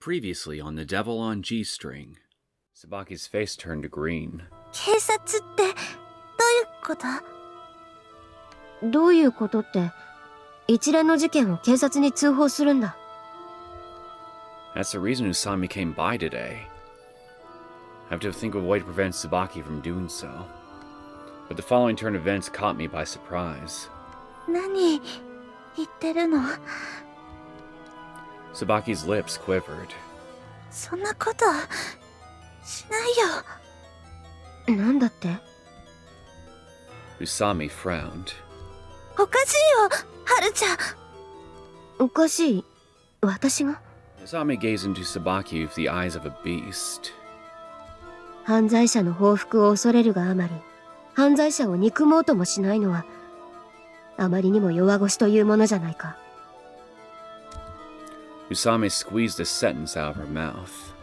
Previously on The Devil on G-string. Tsubaki's face turned green. 警察ってどういうこと？どういうことって、一連の事件を警察に通報するんだ。That's the reason Usami came by today. I have to think of a way to prevent Tsubaki from doing so. But the following turn of events caught me by surprise. 何言ってるの？ Tsubaki's lips quivered. そんなことしないよ。なんだって？ Usami frowned. おかしいよ、はるちゃん。おかしい？私が？ Usami gazed into Tsubaki with the eyes of a beast. 犯罪者の報復を恐れるがあまり、犯罪者を憎もうともしないのは、あまりにも弱腰というものじゃないか。Usami squeezed a sentence out of her mouth.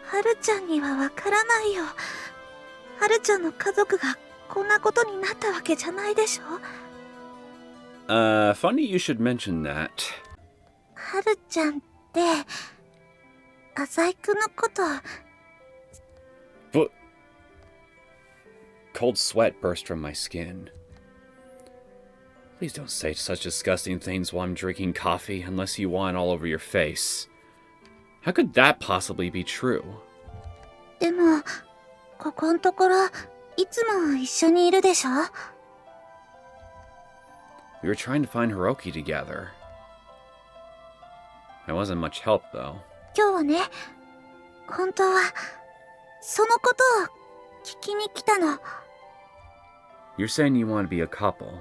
はるちゃんにはわからないよ。はるちゃんの家族がこんなことになったわけじゃないでしょ。Funny you should mention that. はるちゃんって、浅井くんのこと。But cold sweat burst from my skin. Please don't say such disgusting things while I'm drinking coffee unless you want it all over your face. How could that possibly be true? でも、ここんところ、いつも一緒にいるでしょ？ We were trying to find Hiroki together. I wasn't much help, though. 今日はね、本当は、そのことを聞きに来たの。You're saying you want to be a couple,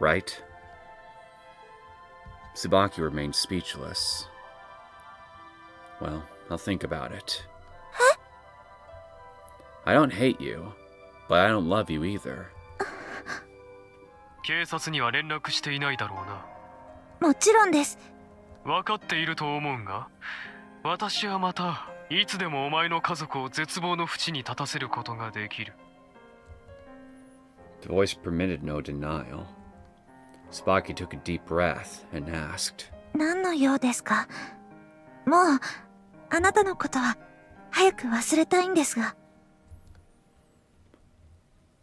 right? Tsubaki remained speechless. Well, I'll think about it. Huh? I don't hate you, but I don't love you either. 警察には連絡していないだろうな。もちろんです。分かっていると思うが、私はまたいつでもお前の家族を絶望の淵に立たせることができる。The voice permitted no denial. Tsubaki took a deep breath and asked, 何の用ですか？もう、あなたのことは早く忘れたいんですが。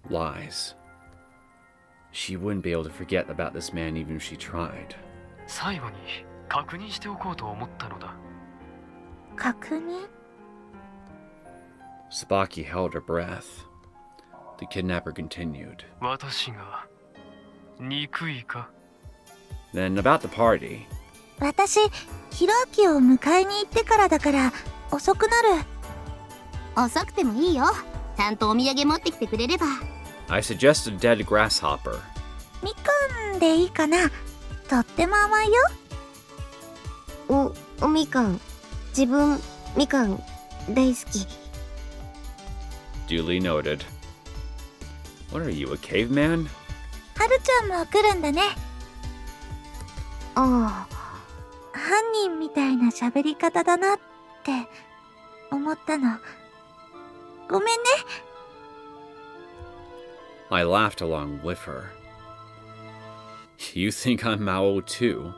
Lies. She wouldn't be able to forget about this man even if she tried. 最後に確認しておこうと思ったのだ。確認？ Tsubaki held her breath. The kidnapper continued. 私が憎いか？ Then about the party. 私、ひろあきを迎えに行ってからだから遅くなる。遅くてもいいよ。ちゃんとお土産持ってきてくれれば。I suggested dead grasshopper. みかんでいいかな？とっても甘いよ。おみかん。自分、みかん、大好き。Duly noted. What are you, a caveman? はるちゃんも来るんだね。ああ。犯人みたいな喋り方だなって思ったの。ごめんね。I laughed along with her. You think I'm Mao too?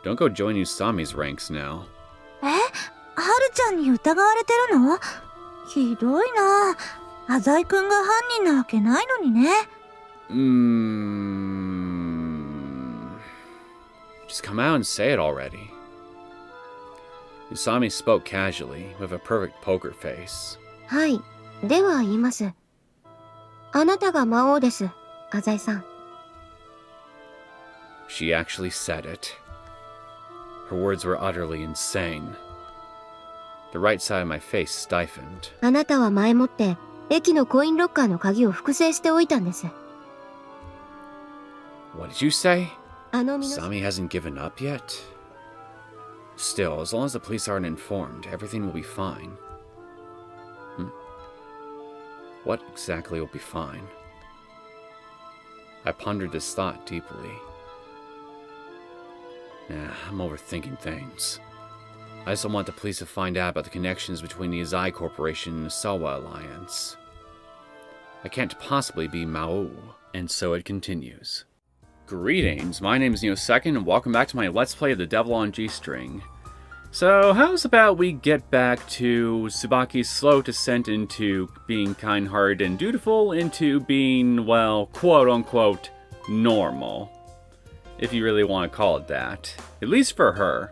Don't go join Usami's ranks now. はるちゃんに疑われてるの？ひどいな。浅井くんが犯人なわけないのにね。Just come out and say it already. Usami spoke casually, with a perfect poker face. はい。では言います。あなたが魔王です、浅井さん。She actually said it. Her words were utterly insane. The right side of my face stiffened. あなたは前もって、駅のコインロッカーの鍵を複製しておいたんです。What did you say? Usami hasn't given up yet? Still, as long as the police aren't informed, everything will be fine. What exactly will be fine? I pondered this thought deeply. Nah, I'm overthinking things. I just don't want the police to find out about the connections between the Azai Corporation and the Sawa Alliance. I can't possibly be Mao. And so it continues. Greetings, my name is Neosekken, and welcome back to my Let's Play of The Devil on G-string. So, how's about we get back to Tsubaki's slow descent into being kind-hearted and dutiful into being, well, quote-unquote, normal. If you really want to call it that. At least for her.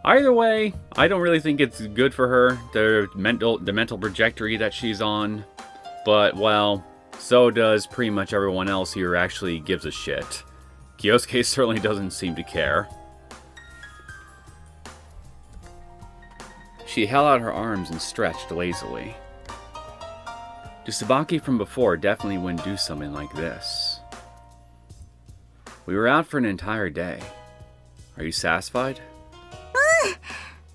Either way, I don't really think it's good for her, the mental trajectory that she's on. But, well, so does pretty much everyone else here actually gives a shit. Kyousuke certainly doesn't seem to care. She held out her arms and stretched lazily. The Tsubaki from before definitely wouldn't do something like this. We were out for an entire day. Are you satisfied?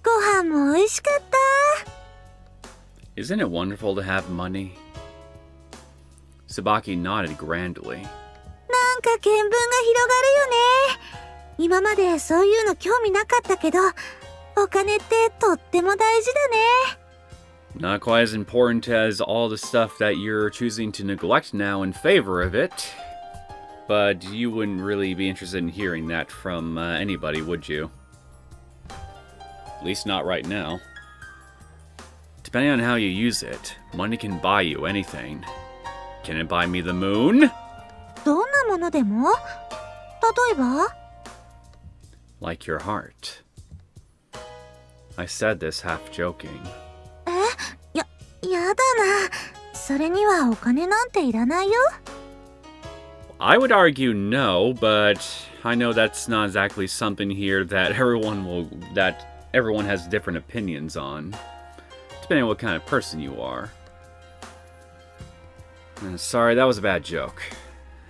ご飯も美味しかった。 Isn't it wonderful to have money? Tsubaki nodded grandly. なんか見聞が広がるよね。今までそういうの興味なかったけど、お金ってとっても大事だね。 Not quite as important as all the stuff that you're choosing to neglect now in favor of it. But you wouldn't really be interested in hearing that from anybody, would you? At least not right now. Depending on how you use it, money can buy you anything. Can it buy me the moon? どんなものでも？例えば？ Like your heart. I said this half joking. やだな。それにはお金なんていらないよ。 I would argue no, but I know that's not exactly something here that everyone has different opinions on, depending on what kind of person you are. Sorry, that was a bad joke.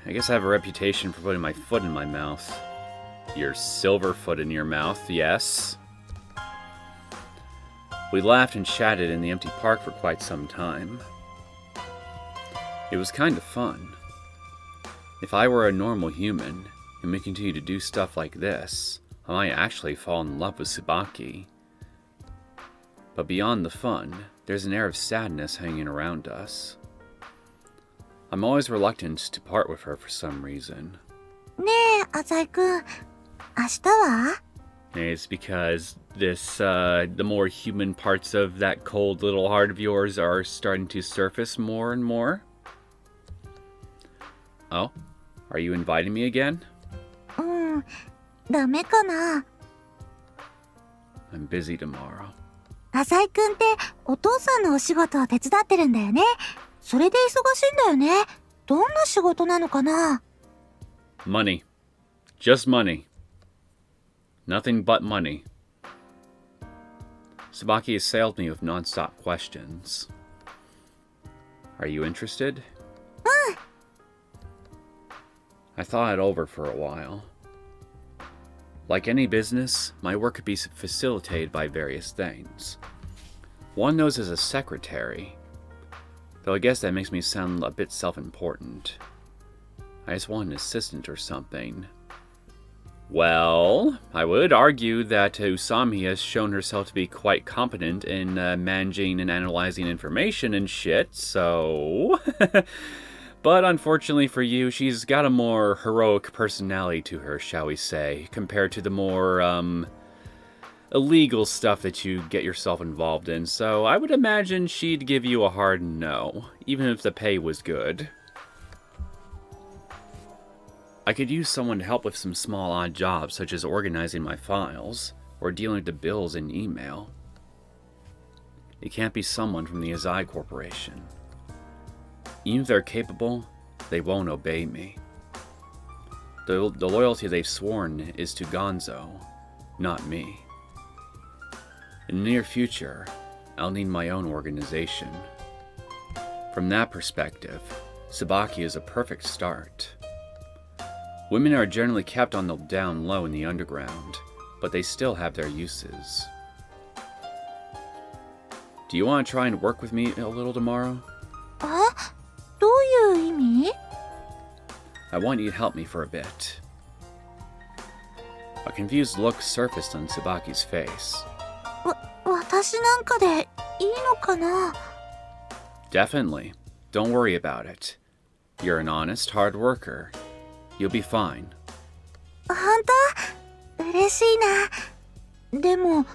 I guess I have a reputation for putting my foot in my mouth. Your silver foot in your mouth, yes. We laughed and chatted in the empty park for quite some time. It was kind of fun. If I were a normal human, and we continue to do stuff like this, I might actually fall in love with Tsubaki. But beyond the fun, there's an air of sadness hanging around us. I'm always reluctant to part with her for some reason. ねえ、浅井くん。明日は？ It's because the more human parts of that cold little heart of yours are starting to surface more and more. Oh? Are you inviting me again? ダメかな。 I'm busy tomorrow. 浅井くんってお父さんのお仕事を手伝ってるんだよね。それで忙しいんだよね。どんな仕事なのかな？ Money. Just money. Nothing but money. Tsubaki assailed me with non-stop questions. Are you interested? I thought it over for a while. Like any business, my work could be facilitated by various things. One knows as a secretary, though I guess that makes me sound a bit self-important. I just want an assistant or something. Well, I would argue that Usami has shown herself to be quite competent in managing and analyzing information and shit, so... But unfortunately for you, she's got a more heroic personality to her, shall we say, compared to the more, illegal stuff that you get yourself involved in, so I would imagine she'd give you a hard no, even if the pay was good. I could use someone to help with some small odd jobs, such as organizing my files, or dealing with the bills in email. It can't be someone from the Azai Corporation. Even if they're capable, they won't obey me. The loyalty they've sworn is to Gonzo, not me. In the near future, I'll need my own organization. From that perspective, Tsubaki is a perfect start. Women are generally kept on the down low in the underground, but they still have their uses. Do you want to try and work with me a little tomorrow? どういう意味？ I want you to help me for a bit. A confused look surfaced on Tsubaki's face. 私なんかでいいのかな？ Definitely. Don't worry about it. You're an honest, hard worker. You'll be fine. 本当？嬉しいな。でも、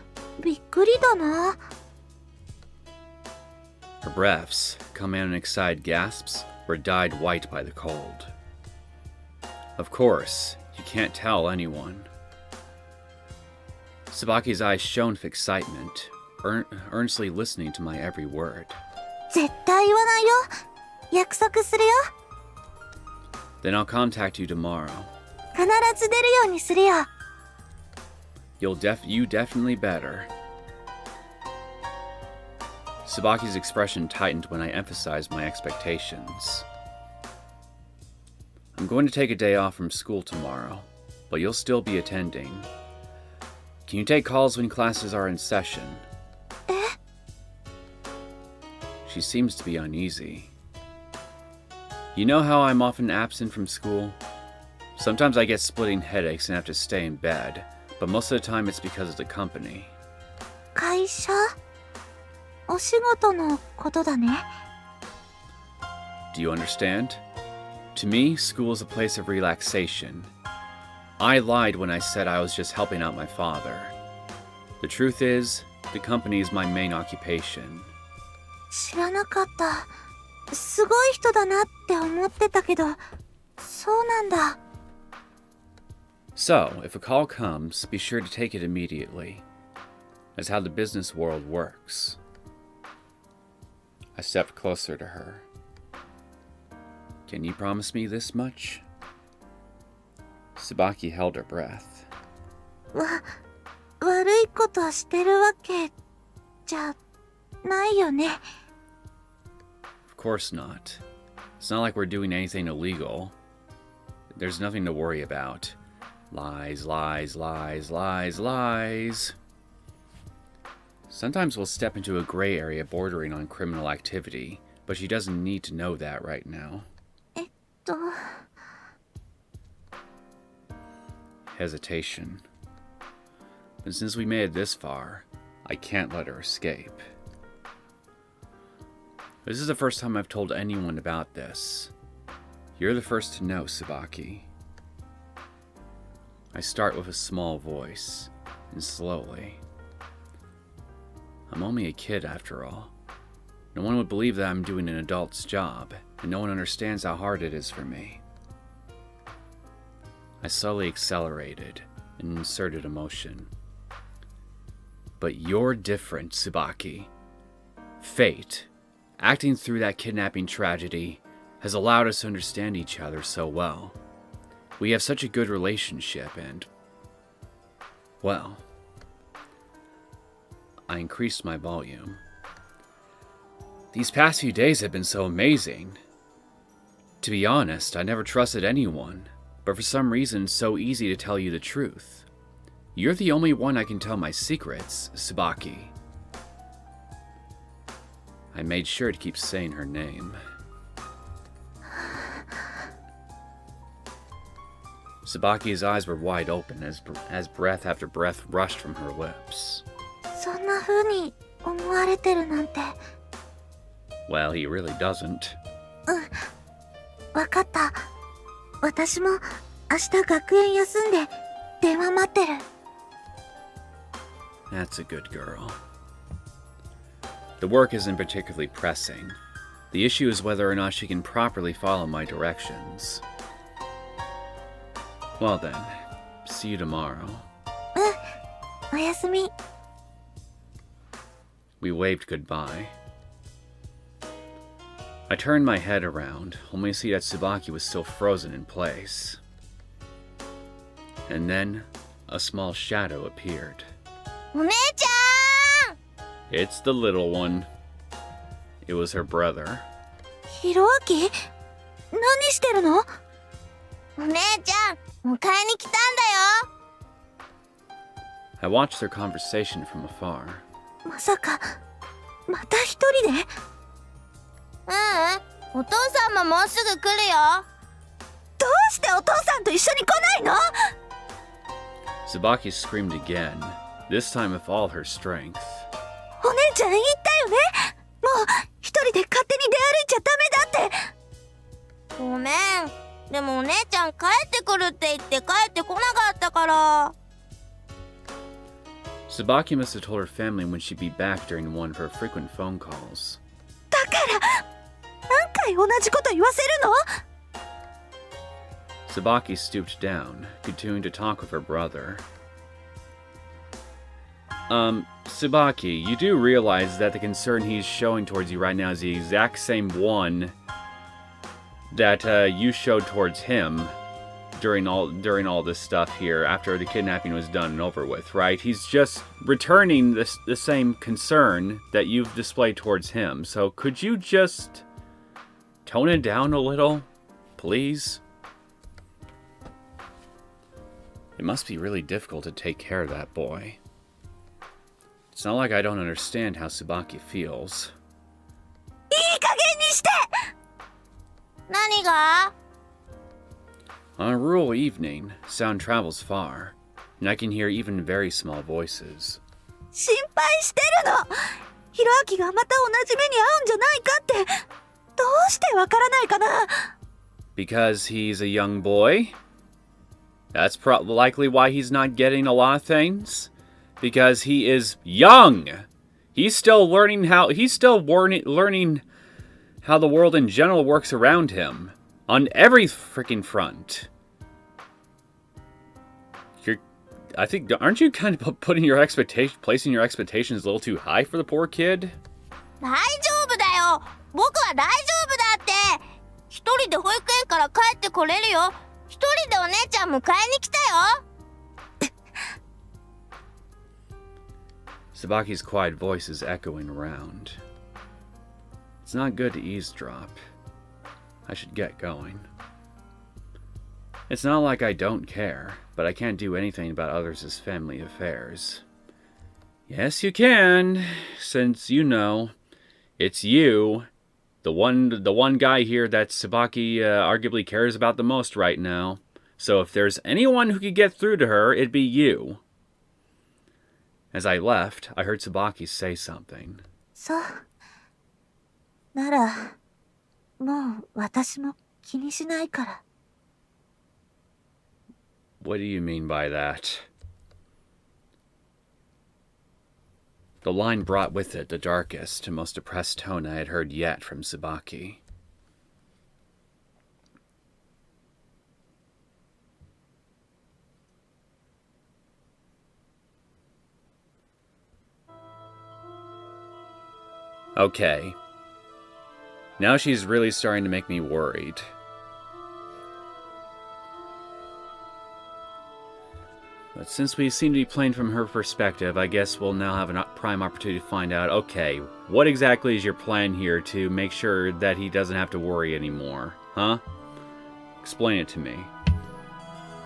びっくりだな。Her breaths, come in excited gasps, were dyed white by the cold. Of course, you can't tell anyone. Tsubaki's eyes shone with excitement, earnestly listening to my every word. 絶対言わないよ。約束するよ。Then I'll contact you tomorrow. 必ず出るようにするよ。You definitely better. Tsubaki's expression tightened when I emphasized my expectations. I'm going to take a day off from school tomorrow, but you'll still be attending. Can you take calls when classes are in session? え？ She seems to be uneasy. You know how I'm often absent from school? Sometimes I get splitting headaches and have to stay in bed, but most of the time it's because of the company. 会社？お仕事のことだね。Do you understand? To me, school is a place of relaxation. I lied when I said I was just helping out my father. The truth is, the company is my main occupation. 知らなかった。すごい人だなって思ってたけど、そうなんだ。So, if a call comes, be sure to take it immediately. That's how the business world works. I stepped closer to her. Can you promise me this much? Tsubaki held her breath. 悪いことしてるわけじゃないよね。Of course not. It's not like we're doing anything illegal. There's nothing to worry about. Lies, lies, lies, lies, lies. Sometimes we'll step into a gray area bordering on criminal activity, but she doesn't need to know that right now. と。Hesitation. But since we made it this far, I can't let her escape. This is the first time I've told anyone about this. You're the first to know, Tsubaki. I start with a small voice, and slowly. I'm only a kid after all. No one would believe that I'm doing an adult's job, and no one understands how hard it is for me. I slowly accelerated and inserted emotion. But you're different, Tsubaki. Fate, acting through that kidnapping tragedy, has allowed us to understand each other so well. We have such a good relationship and, well, I increased my volume. These past few days have been so amazing. To be honest, I never trusted anyone, but for some reason it's so easy to tell you the truth. You're the only one I can tell my secrets, Tsubaki. I made sure to keep saying her name. Tsubaki's eyes were wide open as breath after breath rushed from her lips. そんな風に思われてるなんて。Well, he really doesn't. わかった。私も明日学園休んで電話待ってる。That's a good girl. The work isn't particularly pressing. The issue is whether or not she can properly follow my directions. Well then, see you tomorrow. おやすみ。We waved goodbye. I turned my head around, only to see that Tsubaki was still frozen in place. And then, a small shadow appeared. お姉ちゃん It's the little one. It was her brother. ひろあき？何してるの？お姉ちゃん迎えに来たんだよ I watched their conversation from afar. まさか、また一人で？お父さんももうすぐ来るよどうしてお父さんと一緒に来ないの？ Tsubaki screamed again, this time with all her strength. お姉ちゃん言ったよね？もう一人で勝手に出歩いちゃダメだって。ごめんでもお姉ちゃん帰ってくるって言って帰ってこなかったから。Tsubaki must have told her family when she'd be back during one of her frequent phone calls. だから何回同じこと言わせるの？ Tsubaki stooped down, continuing to talk with her brother. Tsubaki, you do realize that the concern he's showing towards you right now is the exact same one that you showed towards him during all this stuff here after the kidnapping was done and over with, right? He's just returning the same concern that you've displayed towards him. So could you just tone it down a little, please? It must be really difficult to take care of that boy. It's not like I don't understand how Tsubaki feels. いい加減にして！何が？ On a rural evening, sound travels far, and I can hear even very small voices. 心配してるの。ひろあきがまた同じ目に遭うんじゃないかって、どうしてわからないかな？ Because he's a young boy? That's likely why he's not getting a lot of things. Because he is young. He's still learning how the world in general works around him on every freaking front. Aren't you kind of placing your expectations a little too high for the poor kid? 大丈夫だよ。僕は大丈夫だって。一人で保育園から帰ってこれるよ。一人でお姉ちゃん迎えに来たよ。Tsubaki's quiet voice is echoing around. It's not good to eavesdrop. I should get going. It's not like I don't care, but I can't do anything about others' family affairs. Yes, you can, since you know, it's you, the one guy here that Tsubaki arguably cares about the most right now. So if there's anyone who could get through to her, it'd be you. As I left, I heard Tsubaki say something. そう。なら、もう私も気にしないから。What do you mean by that? The line brought with it the darkest and most depressed tone I had heard yet from Tsubaki. Okay. Now she's really starting to make me worried. But since we seem to be playing from her perspective, I guess we'll now have a prime opportunity to find out, okay, what exactly is your plan here to make sure that he doesn't have to worry anymore, huh? Explain it to me.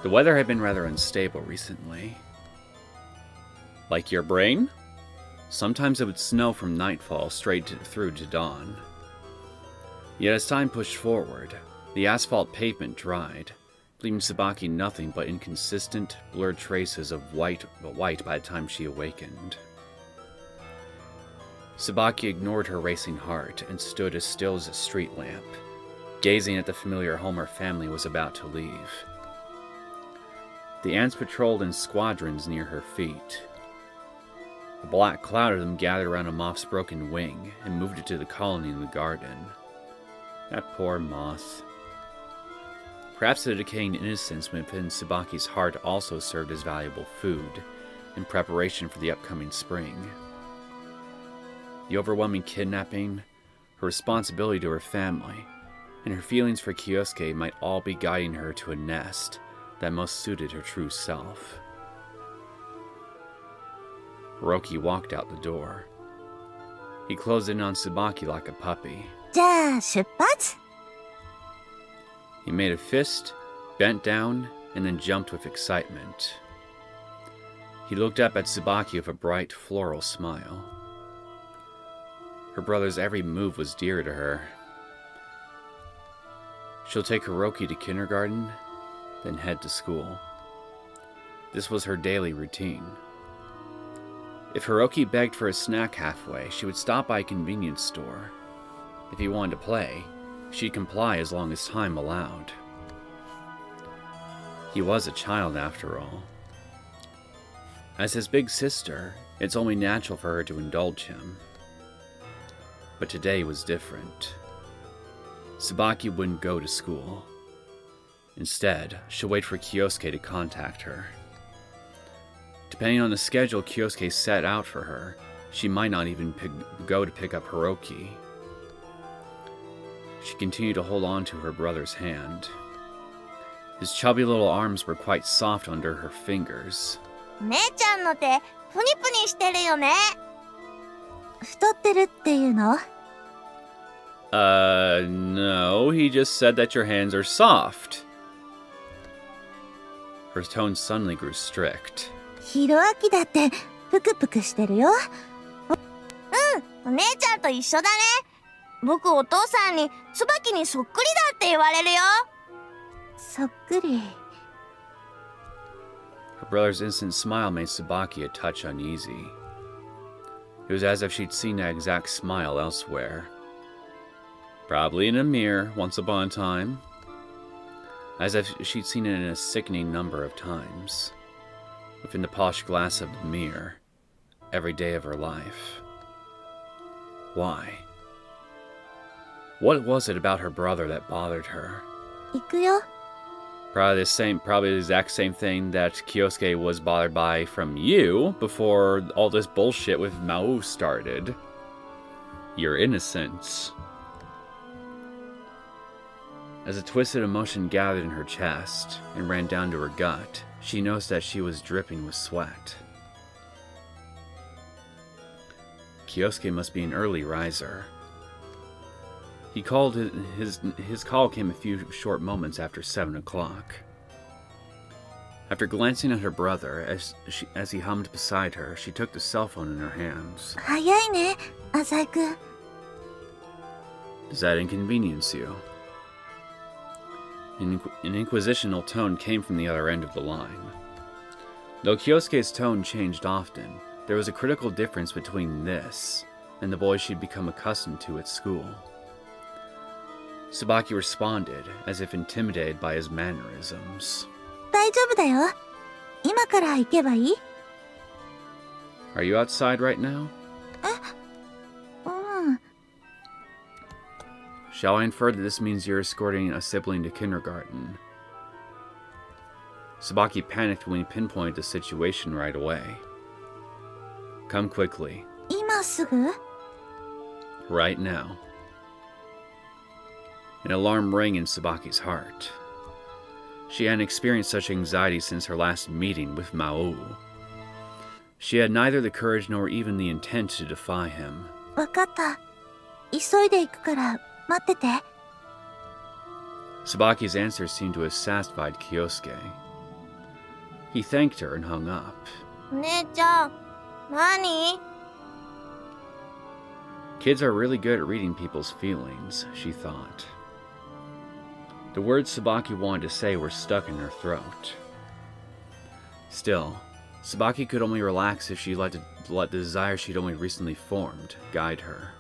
The weather had been rather unstable recently. Like your brain? Sometimes it would snow from nightfall straight through to dawn. Yet as time pushed forward, the asphalt pavement dried, leaving Tsubaki nothing but inconsistent, blurred traces of white by the time she awakened. Tsubaki ignored her racing heart and stood as still as a street lamp, gazing at the familiar home her family was about to leave. The ants patrolled in squadrons near her feet. A black cloud of them gathered around a moth's broken wing and moved it to the colony in the garden. That poor moth. Perhaps the decaying innocence within Tsubaki's heart also served as valuable food in preparation for the upcoming spring. The overwhelming kidnapping, her responsibility to her family, and her feelings for Kyousuke might all be guiding her to a nest that most suited her true self. Hiroki walked out the door. He closed in on Tsubaki like a puppy. じゃあ出発? He made a fist, bent down, and then jumped with excitement. He looked up at Tsubaki with a bright, floral smile. Her brother's every move was dear to her. She'll take Hiroki to kindergarten, then head to school. This was her daily routine. If Hiroki begged for a snack halfway, she would stop by a convenience store. If he wanted to play, she'd comply as long as time allowed. He was a child after all. As his big sister, it's only natural for her to indulge him. But today was different. Tsubaki wouldn't go to school. Instead, she'll wait for Kyousuke to contact her. Depending on the schedule Kyousuke set out for her, she might not even go to pick up Hiroki. She continued to hold on to her brother's hand. His chubby little arms were quite soft under her fingers. 姉ちゃんの手プニプニしてるよね。太ってるっていうの？ No, he just said that your hands are soft. Her tone suddenly grew strict. ヒロアキだってプクプクしてるよ。お姉ちゃんと一緒だね。僕お父さんに椿にそっくりだって言われるよ。そっくり。Her brother's instant smile made Tsubaki a touch uneasy. It was as if she'd seen that exact smile elsewhere. Probably in a mirror, once upon a time. As if she'd seen it in a sickening number of times. Within the polished glass of the mirror. Every day of her life. Why? What was it about her brother that bothered her? 行くよ。Probably the exact same thing that Kyousuke was bothered by from you before all this bullshit with Mao started. Your innocence. As a twisted emotion gathered in her chest and ran down to her gut, she noticed that she was dripping with sweat. Kyousuke must be an early riser. He called his call came a few short moments after 7 o'clock. After glancing at her brother as he hummed beside her, she took the cell phone in her hands. 早いね、浅井くん。 Does that inconvenience you? An inquisitional tone came from the other end of the line. Though Kyousuke's tone changed often, there was a critical difference between this and the boy she'd become accustomed to at school. Tsubaki responded, as if intimidated by his mannerisms. 大丈夫だよ。今から行けばいい？ Are you outside right now? うん。 Shall I infer that this means you're escorting a sibling to kindergarten? Tsubaki panicked when he pinpointed the situation right away. Come quickly. 今すぐ？ Right now. An alarm rang in Tsubaki's heart. She hadn't experienced such anxiety since her last meeting with Mao. She had neither the courage nor even the intent to defy him. わかった。急いで行くから待ってて。 Tsubaki's answer seemed to have satisfied Kyousuke. He thanked her and hung up. 姉ちゃん、何？ Kids are really good at reading people's feelings, she thought. The words Tsubaki wanted to say were stuck in her throat. Still, Tsubaki could only relax if she let the desire she'd only recently formed guide her.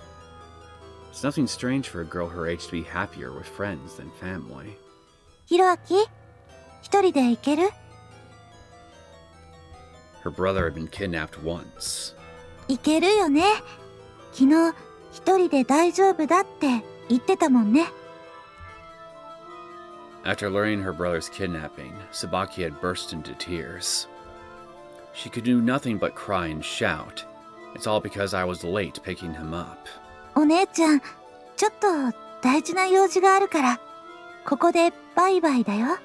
It's nothing strange for a girl her age to be happier with friends than family. ヒロアキ、一人で行ける？ Her brother had been kidnapped once. 行けるよね。昨日、一人で大丈夫だって言ってたもんね。 After learning her brother's kidnapping, Tsubaki had burst into tears. She could do nothing but cry and shout. It's all because I was late picking him up. お姉ちゃん、ちょっと大事な用事があるから、ここでバイバイだよ。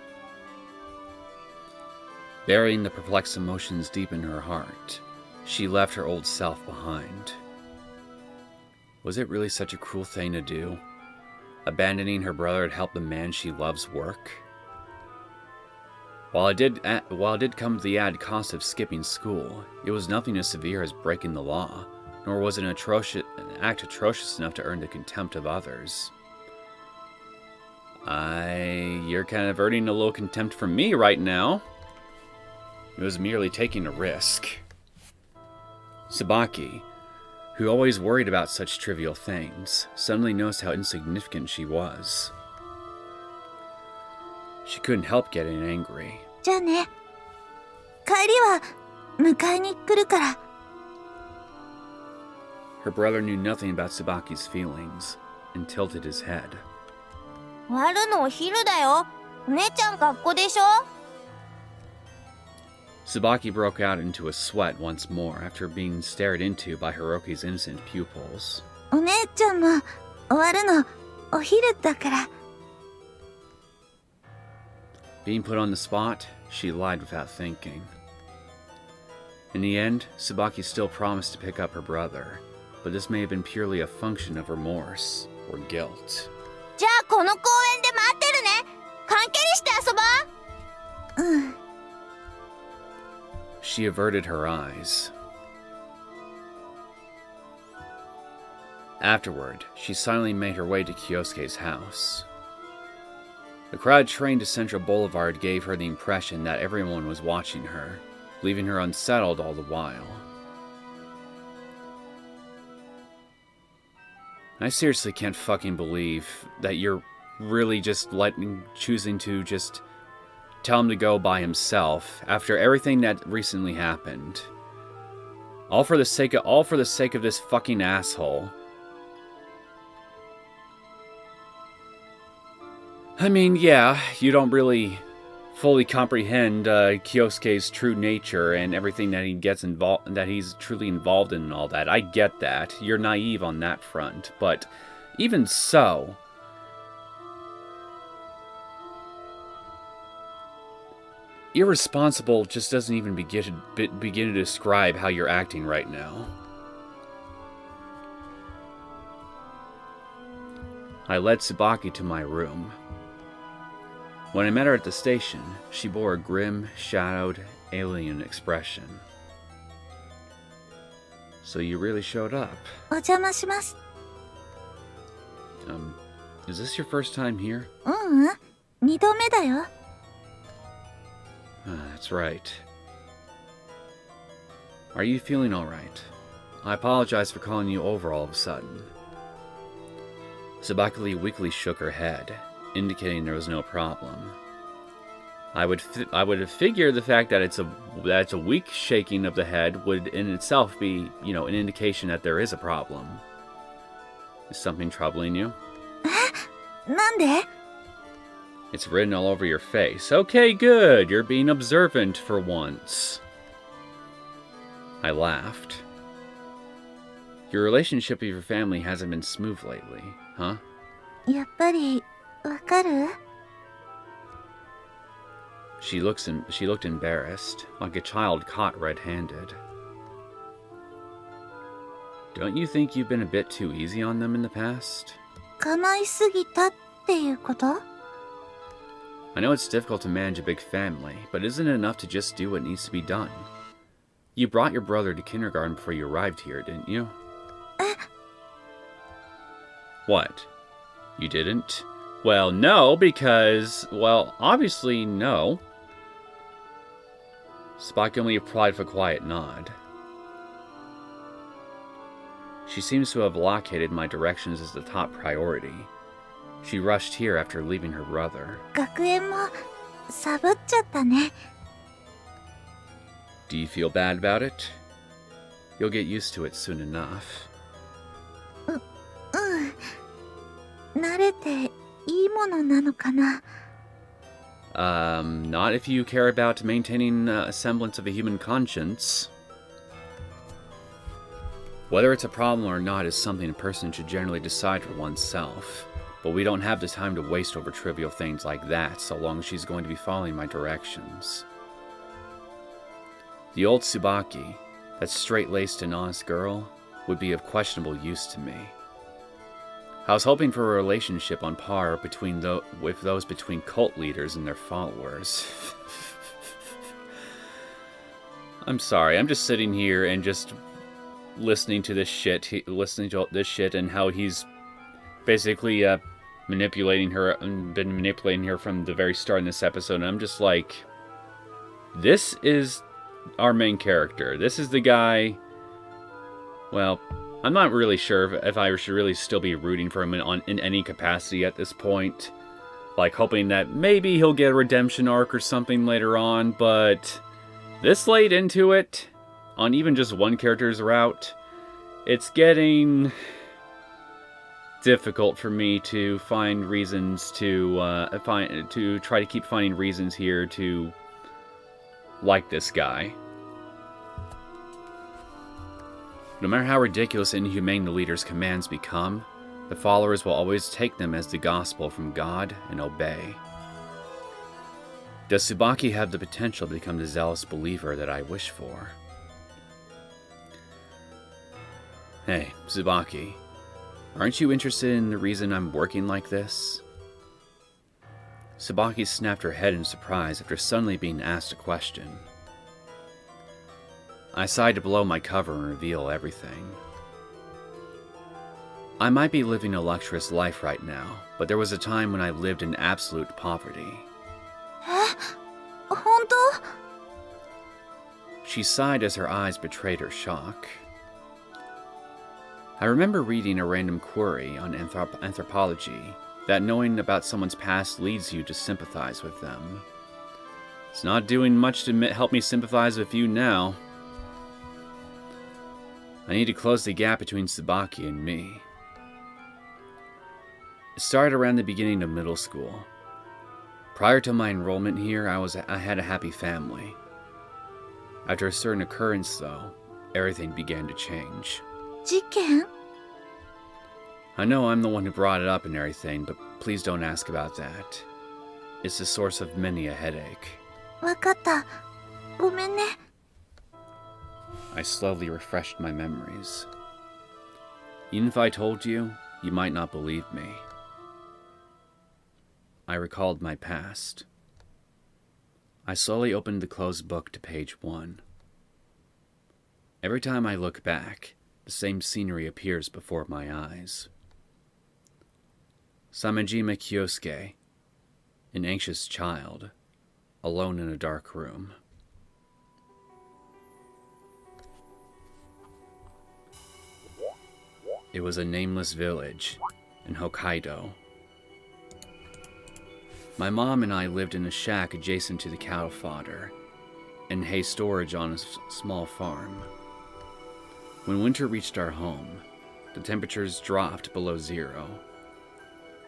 Burying the perplexed emotions deep in her heart, she left her old self behind. Was it really such a cruel thing to do? Abandoning her brother to help the man she loves work? While it did come to the added cost of skipping school, it was nothing as severe as breaking the law, nor was it an act atrocious enough to earn the contempt of others. You're kind of earning a little contempt from me right now. It was merely taking a risk. Tsubaki, who always worried about such trivial things, suddenly noticed how insignificant she was. She couldn't help getting angry. じゃあね。帰りは迎えに来るから。 Her brother knew nothing about Tsubaki's feelings and tilted his head. 終わるのお昼だよ。お姉ちゃん学校でしょ。 Tsubaki broke out into a sweat once more after being stared into by Hiroki's innocent pupils. お姉ちゃんも終わるのお昼だから。 Being put on the spot, she lied without thinking. In the end, Tsubaki still promised to pick up her brother, but this may have been purely a function of remorse or guilt. じゃあこの公園で待ってるね。缶蹴りして遊ぼう。うん。 She averted her eyes. Afterward, she silently made her way to Kyousuke's house. The crowd train to Central Boulevard gave her the impression that everyone was watching her, leaving her unsettled all the while. I seriously can't fucking believe that you're really just choosing to just tell him to go by himself after everything that recently happened. All for the sake of this fucking asshole. I mean, yeah, you don't really fully comprehend Kyousuke's true nature and everything that he's truly involved in and all that. I get that. You're naive on that front, but even so, irresponsible just doesn't even begin to describe how you're acting right now. I led Tsubaki to my room. When I met her at the station, she bore a grim, shadowed, alien expression. So you really showed up. お邪魔します。 Is this your first time here? ううん、2度目だよ。 That's right. Are you feeling alright? I apologize for calling you over all of a sudden. Tsubaki weakly shook her head, indicating there was no problem. I would have figured the fact that it's a weak shaking of the head would in itself be, an indication that there is a problem. Is something troubling you? なんで？ It's written all over your face. Okay, good. You're being observant for once. I laughed. Your relationship with your family hasn't been smooth lately, huh? やっぱりわかる？ She looked embarrassed, like a child caught red-handed. Don't you think you've been a bit too easy on them in the past? 構いすぎたっていうこと？ I know it's difficult to manage a big family, but isn't it enough to just do what needs to be done? You brought your brother to kindergarten before you arrived here, didn't you? What? You didn't? Well, no, because, well, obviously no. Tsubaki only replied with a quiet nod. She seems to have located my directions as the top priority. She rushed here after leaving her brother. 学園もサボっちゃったね。 Do you feel bad about it? You'll get used to it soon enough. うん。慣れていいものなのかな。 Not if you care about maintaining a semblance of a human conscience. Whether it's a problem or not is something a person should generally decide for oneself. But we don't have the time to waste over trivial things like that, so long as she's going to be following my directions. The old Tsubaki, that straight-laced and honest girl, would be of questionable use to me. I was hoping for a relationship on par with those between cult leaders and their followers. I'm sorry, I'm just sitting here and just listening to this shit, and how he's basically manipulating her, and been manipulating her from the very start in this episode, and I'm just like, this is our main character. This is the guy, well, I'm not really sure if I should really still be rooting for him in any capacity at this point. Like, hoping that maybe he'll get a redemption arc or something later on, but This late into it, on even just one character's route, it's getting difficult for me to find reasons to try to keep finding reasons here to like this guy. No matter how ridiculous and inhumane the leader's commands become, the followers will always take them as the gospel from God and obey. Does Tsubaki have the potential to become the zealous believer that I wish for? Hey, Tsubaki, aren't you interested in the reason I'm working like this? Tsubaki snapped her head in surprise after suddenly being asked a question. I sighed to blow my cover and reveal everything. I might be living a luxurious life right now, but there was a time when I lived in absolute poverty. 本当? She sighed as her eyes betrayed her shock. I remember reading a random query on anthropology that knowing about someone's past leads you to sympathize with them. It's not doing much to help me sympathize with you now. I need to close the gap between Tsubaki and me. It started around the beginning of middle school. Prior to my enrollment here, I had a happy family. After a certain occurrence, though, everything began to change. 事件? I know I'm the one who brought it up and everything, but please don't ask about that. It's the source of many a headache. わかった。ごめんね。 I slowly refreshed my memories. Even if I told you, you might not believe me. I recalled my past. I slowly opened the closed book to page 1. Every time I look back, the same scenery appears before my eyes. Samejima Kyousuke, an anxious child, alone in a dark room. It was a nameless village in Hokkaido. My mom and I lived in a shack adjacent to the cattle fodder and hay storage on a small farm. When winter reached our home, the temperatures dropped below 0.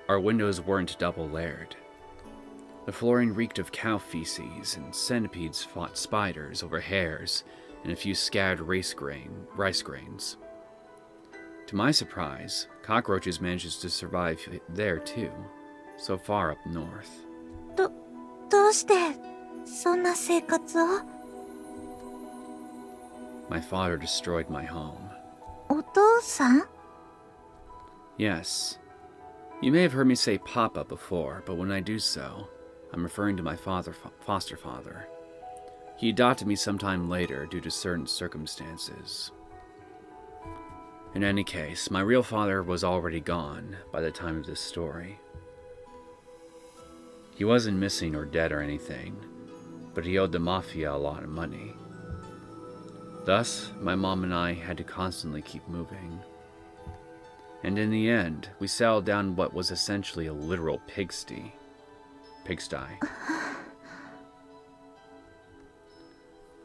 Our windows weren't double layered. The flooring reeked of cow feces, and centipedes fought spiders over hairs and a few scattered rice grains. To my surprise, cockroaches managed to survive there too, so far up north. どうしてそんな生活を? My father destroyed my home. お父さん? Yes. You may have heard me say Papa before, but when I do so, I'm referring to my foster father. He adopted me sometime later due to certain circumstances. In any case, my real father was already gone by the time of this story. He wasn't missing or dead or anything, but he owed the mafia a lot of money. Thus, my mom and I had to constantly keep moving. And in the end, we settled down what was essentially a literal pigsty.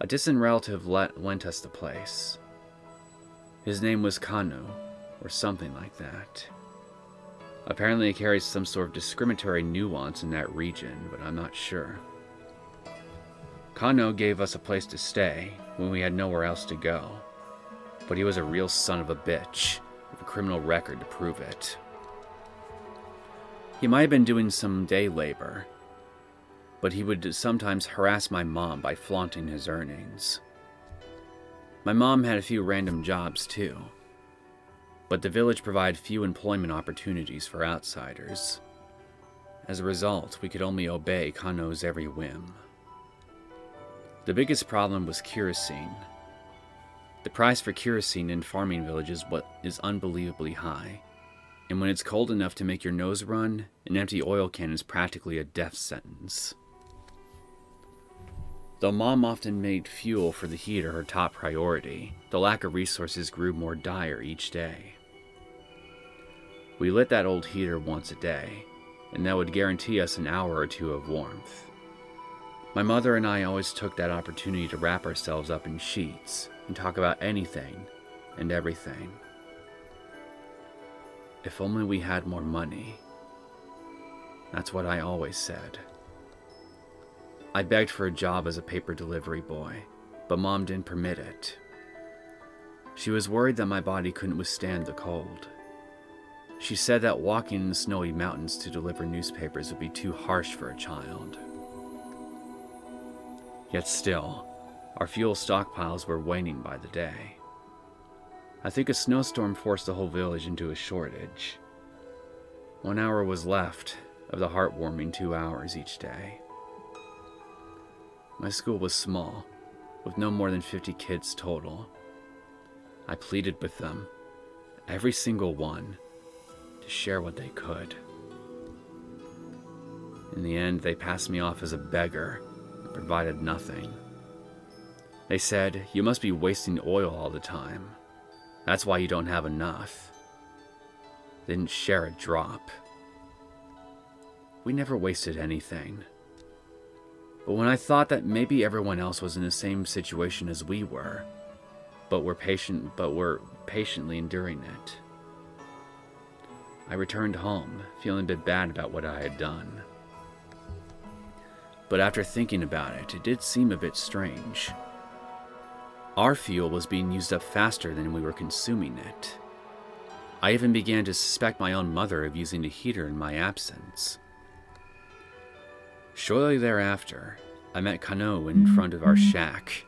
A distant relative lent us the place. His name was Kanu, or something like that. Apparently it carries some sort of discriminatory nuance in that region, but I'm not sure. Kano gave us a place to stay when we had nowhere else to go, but he was a real son of a bitch, with a criminal record to prove it. He might have been doing some day labor, but he would sometimes harass my mom by flaunting his earnings. My mom had a few random jobs too, but the village provided few employment opportunities for outsiders. As a result, we could only obey Kano's every whim. The biggest problem was kerosene. The price for kerosene in farming villages is unbelievably high, and when it's cold enough to make your nose run, an empty oil can is practically a death sentence. Though Mom often made fuel for the heater her top priority, the lack of resources grew more dire each day. We lit that old heater once a day, and that would guarantee us an hour or two of warmth. My mother and I always took that opportunity to wrap ourselves up in sheets and talk about anything and everything. If only we had more money. That's what I always said. I begged for a job as a paper delivery boy, but Mom didn't permit it. She was worried that my body couldn't withstand the cold. She said that walking in the snowy mountains to deliver newspapers would be too harsh for a child. Yet still, our fuel stockpiles were waning by the day. I think a snowstorm forced the whole village into a shortage. 1 hour was left of the heartwarming 2 hours each day. My school was small, with no more than 50 kids total. I pleaded with them, every single one, to share what they could. In the end, they passed me off as a beggar and provided nothing. They said, "You must be wasting oil all the time. That's why you don't have enough." They didn't share a drop. We never wasted anything. But when I thought that maybe everyone else was in the same situation as we were, but were patiently enduring it, I returned home, feeling a bit bad about what I had done. But after thinking about it, it did seem a bit strange. Our fuel was being used up faster than we were consuming it. I even began to suspect my own mother of using a heater in my absence. Shortly thereafter, I met Kano in front of our shack.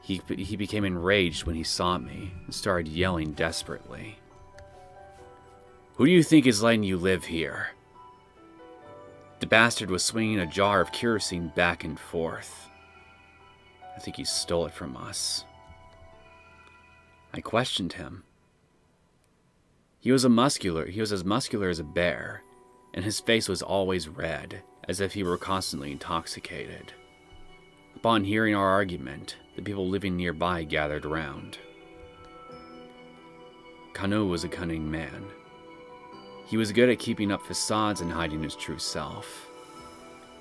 He became enraged when he saw me and started yelling desperately. "Who do you think is letting you live here?" The bastard was swinging a jar of kerosene back and forth. I think he stole it from us. I questioned him. He was as muscular as a bear, and his face was always red, as if he were constantly intoxicated. Upon hearing our argument, the people living nearby gathered around. Kano was a cunning man. He was good at keeping up facades and hiding his true self.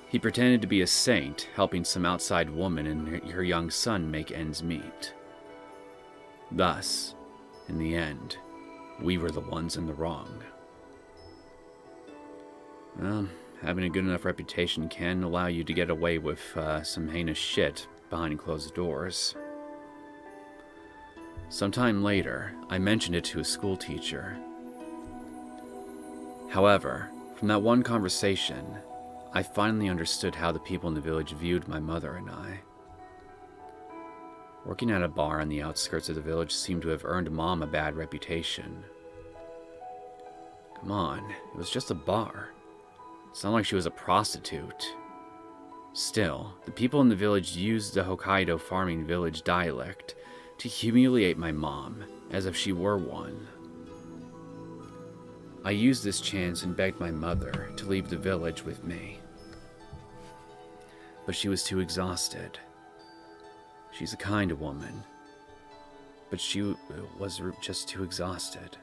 He pretended to be a saint, helping some outside woman and her young son make ends meet. Thus, in the end, we were the ones in the wrong. Well, having a good enough reputation can allow you to get away with some heinous shit behind closed doors. Sometime later, I mentioned it to a school teacher. However, from that one conversation, I finally understood how the people in the village viewed my mother and I. Working at a bar on the outskirts of the village seemed to have earned Mom a bad reputation. Come on, it was just a bar. It's not like she was a prostitute. Still, the people in the village used the Hokkaido farming village dialect to humiliate my mom, as if she were one. I used this chance and begged my mother to leave the village with me. But she was too exhausted. She's a kind woman, but she was just too exhausted.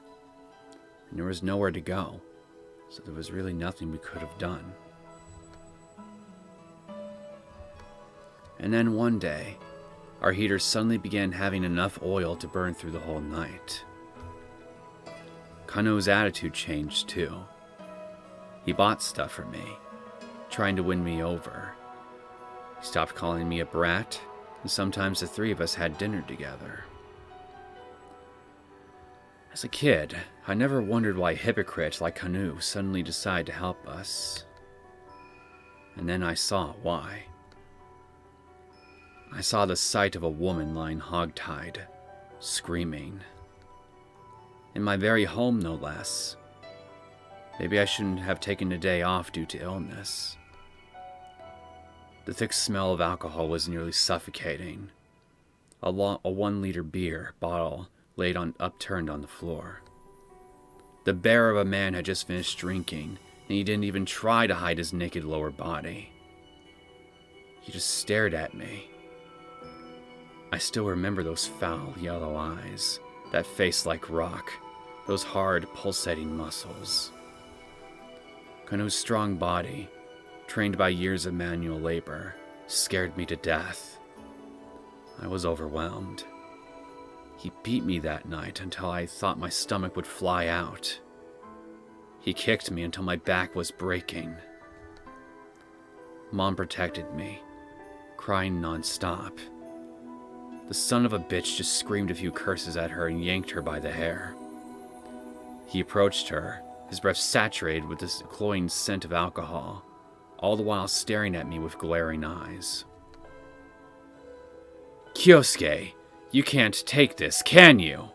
And there was nowhere to go, so there was really nothing we could have done. And then one day, our heater suddenly began having enough oil to burn through the whole night. Kano's attitude changed too. He bought stuff for me, trying to win me over. He stopped calling me a brat, and sometimes the three of us had dinner together. As a kid, I never wondered why hypocrites like Kanu suddenly decided to help us. And then I saw why. I saw the sight of a woman lying hogtied, screaming. In my very home, no less. Maybe I shouldn't have taken a day off due to illness. The thick smell of alcohol was nearly suffocating. A 1-liter beer bottle laid upturned on the floor. The bear of a man had just finished drinking, and he didn't even try to hide his naked lower body. He just stared at me. I still remember those foul yellow eyes, that face like rock, those hard, pulsating muscles. Kano's strong body, trained by years of manual labor, scared me to death. I was overwhelmed. He beat me that night until I thought my stomach would fly out. He kicked me until my back was breaking. Mom protected me, crying non-stop. The son of a bitch just screamed a few curses at her and yanked her by the hair. He approached her, his breath saturated with this cloying scent of alcohol, all the while staring at me with glaring eyes. Kyousuke, you can't take this, can you?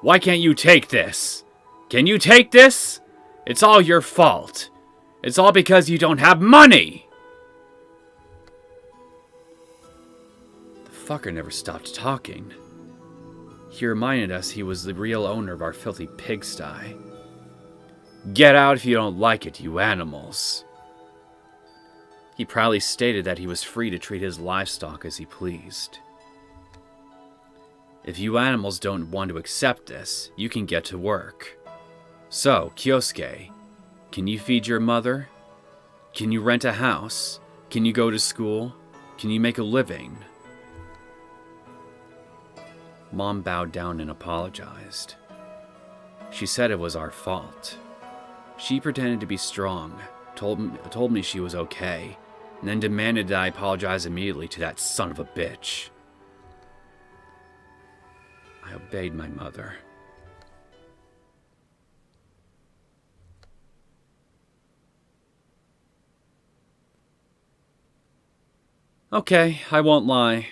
Why can't you take this? Can you take this? It's all your fault. It's all because you don't have money! The fucker never stopped talking. He reminded us he was the real owner of our filthy pigsty. Get out if you don't like it, you animals. He proudly stated that he was free to treat his livestock as he pleased. If you animals don't want to accept this, you can get to work. So, Kyousuke, can you feed your mother? Can you rent a house? Can you go to school? Can you make a living? Mom bowed down and apologized. She said it was our fault. She pretended to be strong, told me she was okay, and then demanded that I apologize immediately to that son of a bitch. I obeyed my mother. Okay, I won't lie.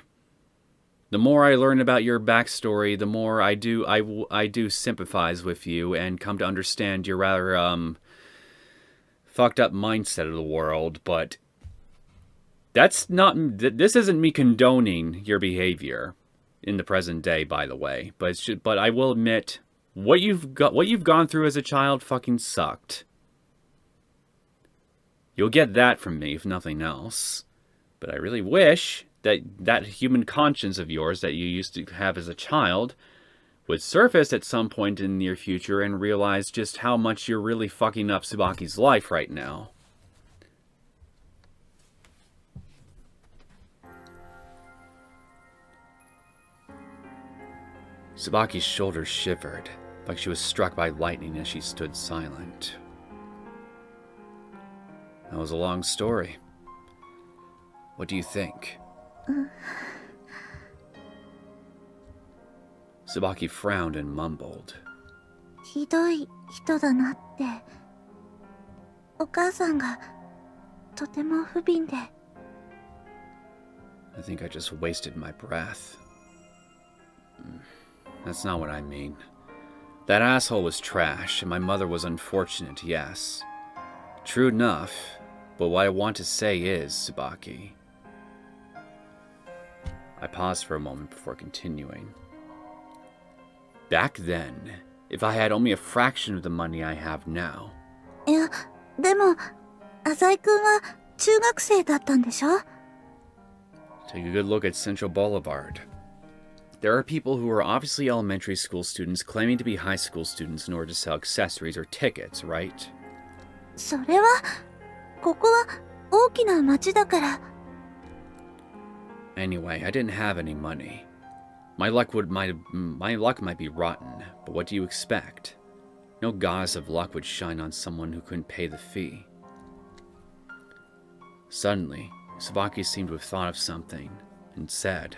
The more I learn about your backstory, the more I do sympathize with you and come to understand your rather fucked up mindset of the world, but this isn't me condoning your behavior in the present day, by the way. But I will admit, what you've gone through as a child fucking sucked. You'll get that from me, if nothing else. But I really wish that human conscience of yours that you used to have as a child would surface at some point in the near future and realize just how much you're really fucking up Tsubaki's life right now. Tsubaki's shoulders shivered, like she was struck by lightning as she stood silent. That was a long story. What do you think? Tsubaki frowned and mumbled. ひどい人だなって。お母さんがとても不憫で。I think I just wasted my breath. That's not what I mean. That asshole was trash, and my mother was unfortunate, yes. True enough, but what I want to say is, Tsubaki. I paused for a moment before continuing. Back then, if I had only a fraction of the money I have now. いや、でも、浅井くんは中学生だったんでしょ? Take a good look at Central Boulevard. There are people who are obviously elementary school students claiming to be high school students in order to sell accessories or tickets, right? それは、ここは大きな町だから。Anyway, I didn't have any money. My luck might be rotten, but what do you expect? No goddess of luck would shine on someone who couldn't pay the fee. Suddenly, Tsubaki seemed to have thought of something, and said,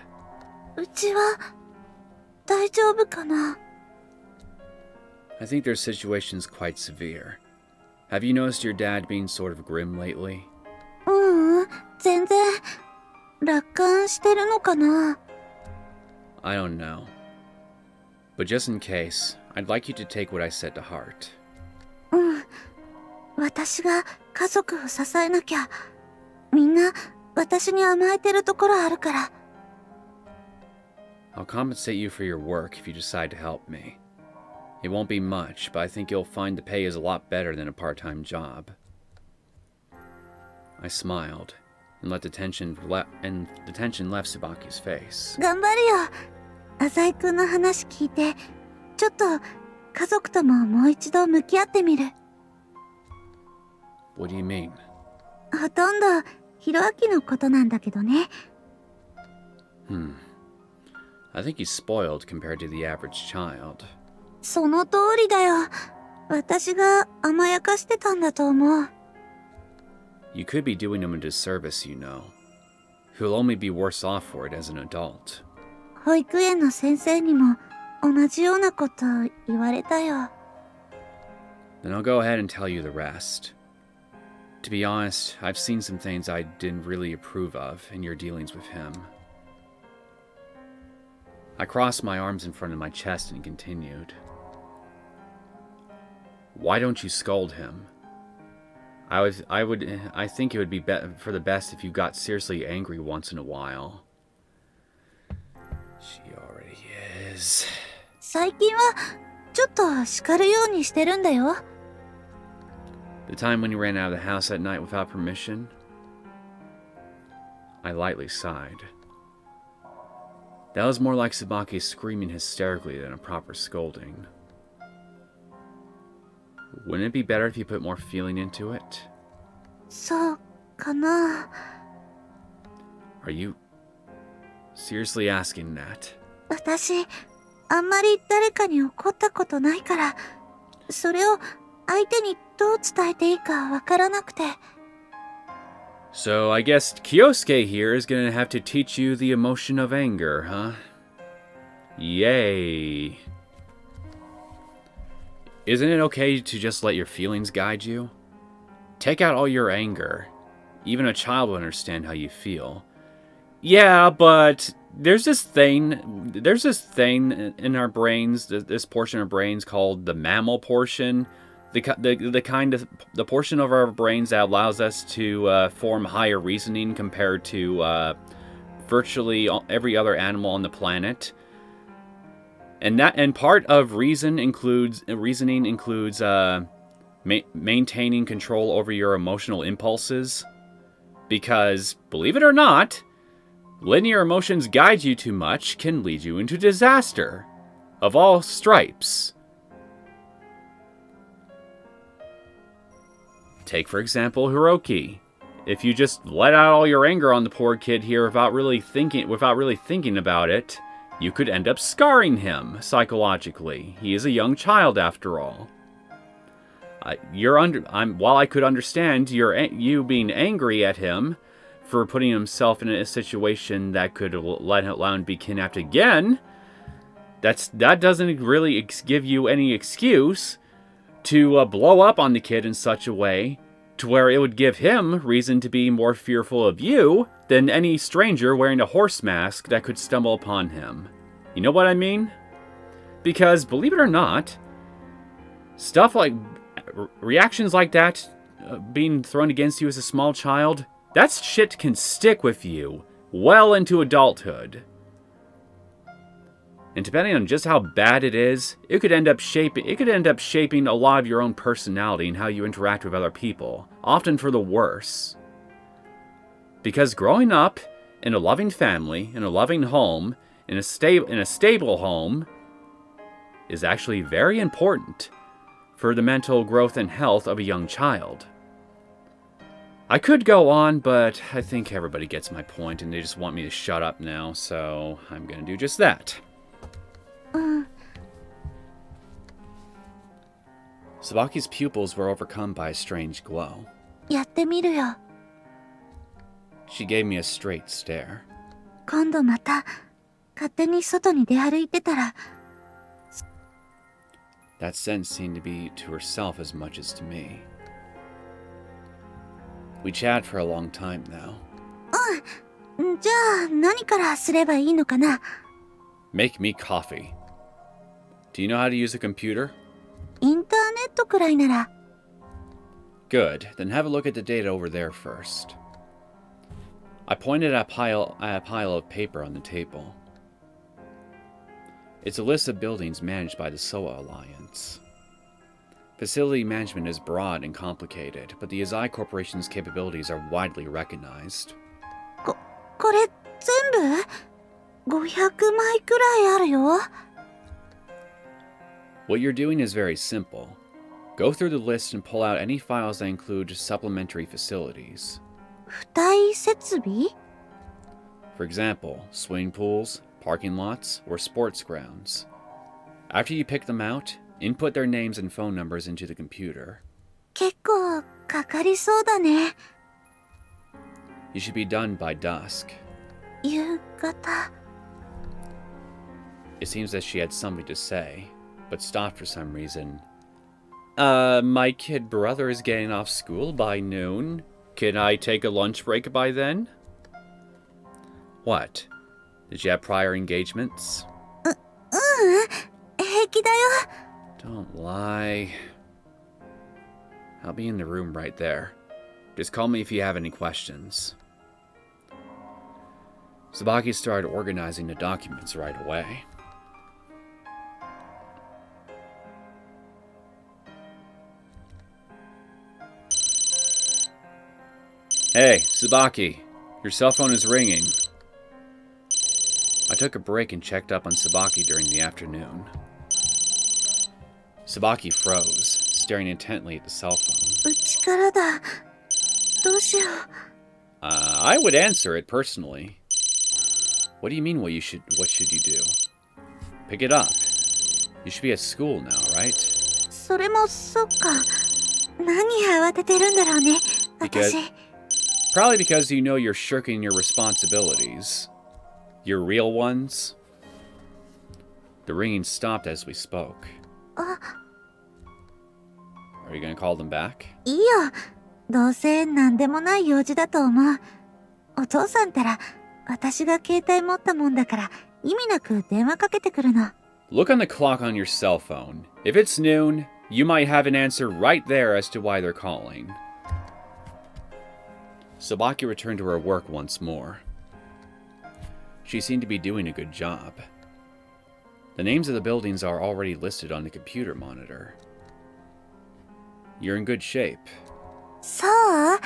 うちは大丈夫かな? I think their situation's quite severe. Have you noticed your dad being sort of grim lately? 全然楽観してるのかな? I don't know. But just in case, I'd like you to take what I said to heart. 私が家族を支えなきゃ。みんな私に甘えてるところあるから。I'll compensate you for your work if you decide to help me. It won't be much, but I think you'll find the pay is a lot better than a part-time job. I smiled, and the tension left Tsubaki's face. 頑張るよ。浅井くんの話聞いて、ちょっと家族とももう一度向き合ってみる。What do you mean? ほとんど、ひろあきのことなんだけどね。I think he's spoiled compared to the average child. その通りだよ。私が甘やかしてたんだと思う。You could be doing him a disservice, you know. He'll only be worse off for it as an adult. 保育園の先生にも同じようなこと言われたよ。Then I'll go ahead and tell you the rest. To be honest, I've seen some things I didn't really approve of in your dealings with him. I crossed my arms in front of my chest and continued. Why don't you scold him? I think it would be for the best if you got seriously angry once in a while. She already is. 最近はちょっと叱るようにしてるんだよ。The time when you ran out of the house at night without permission? I lightly sighed. That was more like Tsubaki screaming hysterically than a proper scolding. Wouldn't it be better if you put more feeling into it? そうかな。Are you seriously asking that? 私、あんまり誰かに怒ったことないから、それを相手にどう伝えていいかわからなくて。So I guess Kyousuke here is gonna have to teach you the emotion of anger, huh? Yay. Isn't it okay to just let your feelings guide you? Take out all your anger. Even a child will understand how you feel. Yeah, but there's this thing in our brains, this portion of our brains called the mammal portion. The portion of our brains that allows us to form higher reasoning compared to virtually every other animal on the planet. And part of reasoning includes maintaining control over your emotional impulses. Because, believe it or not, linear emotions guide you too much can lead you into disaster. Of all stripes. Take, for example, Hiroki. If you just let out all your anger on the poor kid here without really thinking about it, you could end up scarring him psychologically. He is a young child, after all. While I could understand you being angry at him for putting himself in a situation that could allow him to be kidnapped again, that doesn't really give you any excuse to blow up on the kid in such a way to where it would give him reason to be more fearful of you than any stranger wearing a horse mask that could stumble upon him. You know what I mean? Because, believe it or not, stuff like reactions like that being thrown against you as a small child, that shit can stick with you well into adulthood. And depending on just how bad it is, it could end up shaping a lot of your own personality and how you interact with other people, often for the worse. Because growing up in a loving family, in a loving home, in a stable home, is actually very important for the mental growth and health of a young child. I could go on, but I think everybody gets my point and they just want me to shut up now, so I'm gonna do just that. Tsubaki's pupils were overcome by a strange glow. やってみるよ。 She gave me a straight stare. 今度また勝手に外に出歩いてたら。 That sense seemed to be to herself as much as to me. We chatted for a long time now. じゃあ何からすればいいのかな。 Make me coffee. Do you know how to use a computer? インターネットくらいなら。 Good. Then have a look at the data over there first. I pointed at a pile of paper on the table. It's a list of buildings managed by the Soa Alliance. Facility management is broad and complicated, but the Azai Corporation's capabilities are widely recognized. これ全部 ?500 枚くらいあるよ。 What you're doing is very simple. Go through the list and pull out any files that include supplementary facilities. 付帯設備？ For example, swimming pools, parking lots, or sports grounds. After you pick them out, input their names and phone numbers into the computer. 結構かかりそうだね。 You should be done by dusk. 夕方。 It seems that she had something to say, but stopped for some reason. My kid brother is getting off school by noon. Can I take a lunch break by then? What? Did you have prior engagements? 平気だよ。 Don't lie. I'll be in the room right there. Just call me if you have any questions. Tsubaki started organizing the documents right away. Hey, Tsubaki. Your cell phone is ringing. I took a break and checked up on Tsubaki during the afternoon. Tsubaki froze, staring intently at the cell phone. うちからだ。どうしよう。 I would answer it personally. What do you mean what should you do? Pick it up. You should be at school now, right? それもそっか。何慌ててるんだろうね。私。 Probably because you know you're shirking your responsibilities. Your real ones. The ringing stopped as we spoke. Are you gonna call them back? いいよ。どうせ何でもない用事だと思う。お父さんったら私が携帯持ったもんだから意味なく電話かけてくるの。 Look on the clock on your cell phone. If it's noon, you might have an answer right there as to why they're calling. Tsubaki returned to her work once more. She seemed to be doing a good job. The names of the buildings are already listed on the computer monitor. You're in good shape. そう？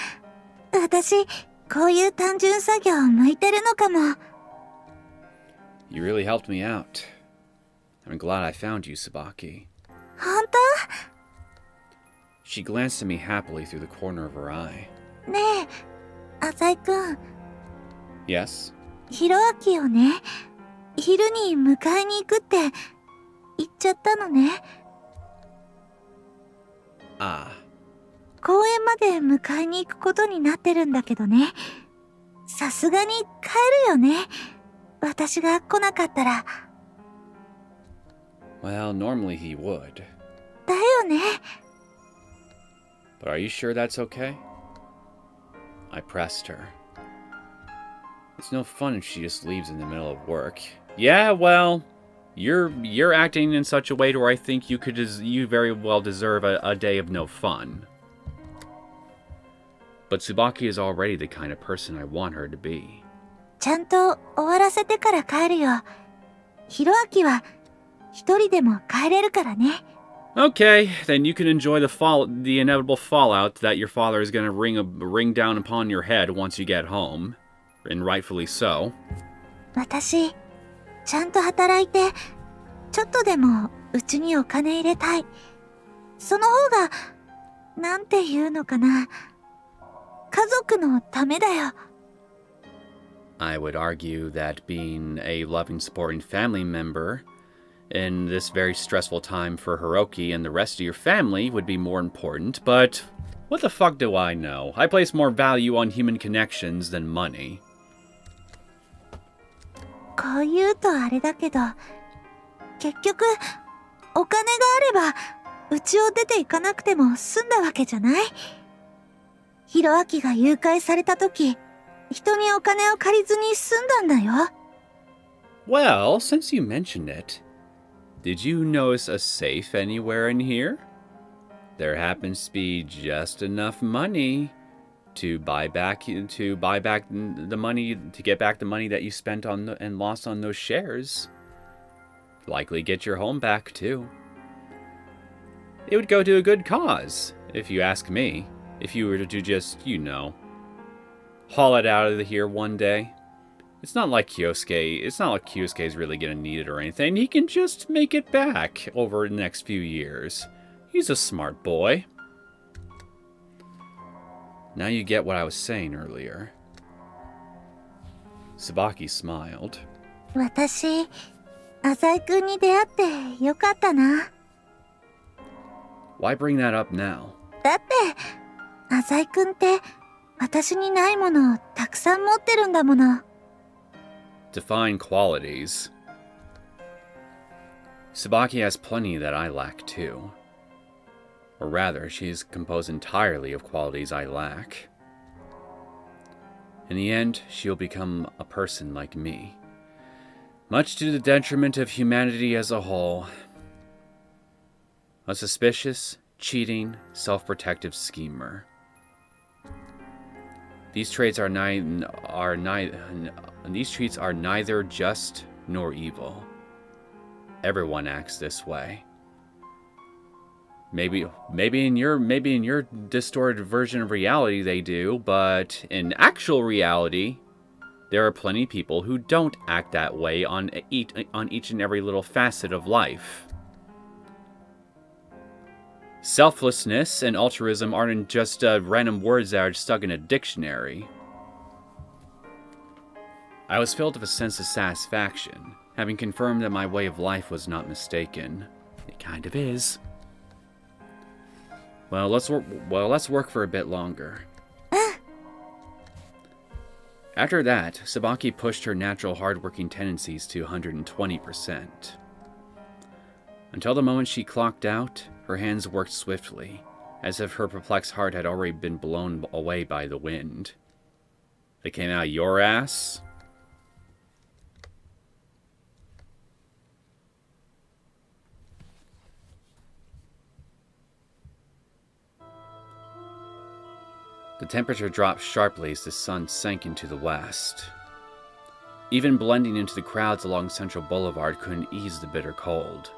私、こういう単純作業向いてるのかも。 You really helped me out. I'm glad I found you, Tsubaki. 本 She glanced at me happily through the corner of her eye. 当？ねえ、浅井くん。 Yes? ひろあきをね、昼に迎えに行くって言っちゃったのね。 Ah. 公園まで迎えに行くことになってるんだけどね。さすがに帰るよね。私が来なかったら。 Well, normally he would. だよね。 But are you sure that's okay? I pressed her. It's no fun if she just leaves in the middle of work. Yeah, well, you're acting in such a way to where I think you very well deserve a day of no fun. But Tsubaki is already the kind of person I want her to be. ちゃんと終わらせてから帰るよ。ひろあきは一人でも帰れるからね。 Okay, then you can enjoy the inevitable fallout that your father is going to ring down upon your head once you get home, and rightfully so. 私、ちゃんと働いて、ちょっとでもうちにお金入れたい。その方が、なんていうのかな。家族のためだよ。 I would argue that being a loving, supporting family member in this very stressful time for Hiroki and the rest of your family would be more important, but what the fuck do I know? I place more value on human connections than money. こう言うとあれだけど、結局、お金があれば、うちを出て行かなくても済んだわけじゃない？ひろあきが誘拐された時、人にお金を借りずに済んだんだよ。 Well, since you mentioned it, did you notice a safe anywhere in here? There happens to be just enough money to buy back the money, to get back the money that you spent on and lost on those shares. Likely get your home back too. It would go to a good cause, if you ask me, if you were to just, haul it out of here one day. It's not like Kyousuke is really gonna need it or anything. He can just make it back over the next few years. He's a smart boy. Now you get what I was saying earlier. Tsubaki smiled. 私、浅井くんに出会ってよかったな。Why bring that up now? だって、浅井くんって私にないものをたくさん持ってるんだもの。Define qualities. Tsubaki has plenty that I lack too. Or rather, she is composed entirely of qualities I lack. In the end, she'll become a person like me. Much to the detriment of humanity as a whole. A suspicious, cheating, self-protective schemer. These traits are neither just nor evil. Everyone acts this way. Maybe in your distorted version of reality they do, but in actual reality, there are plenty of people who don't act that way on each and every little facet of life. Selflessness and altruism aren't just random words that are stuck in a dictionary. I was filled with a sense of satisfaction, having confirmed that my way of life was not mistaken. It kind of is. Well, let's work for a bit longer. After that, Tsubaki pushed her natural hardworking tendencies to 120%. Until the moment she clocked out, her hands worked swiftly, as if her perplexed heart had already been blown away by the wind. They came out of your ass? The temperature dropped sharply as the sun sank into the west. Even blending into the crowds along Central Boulevard couldn't ease the bitter cold.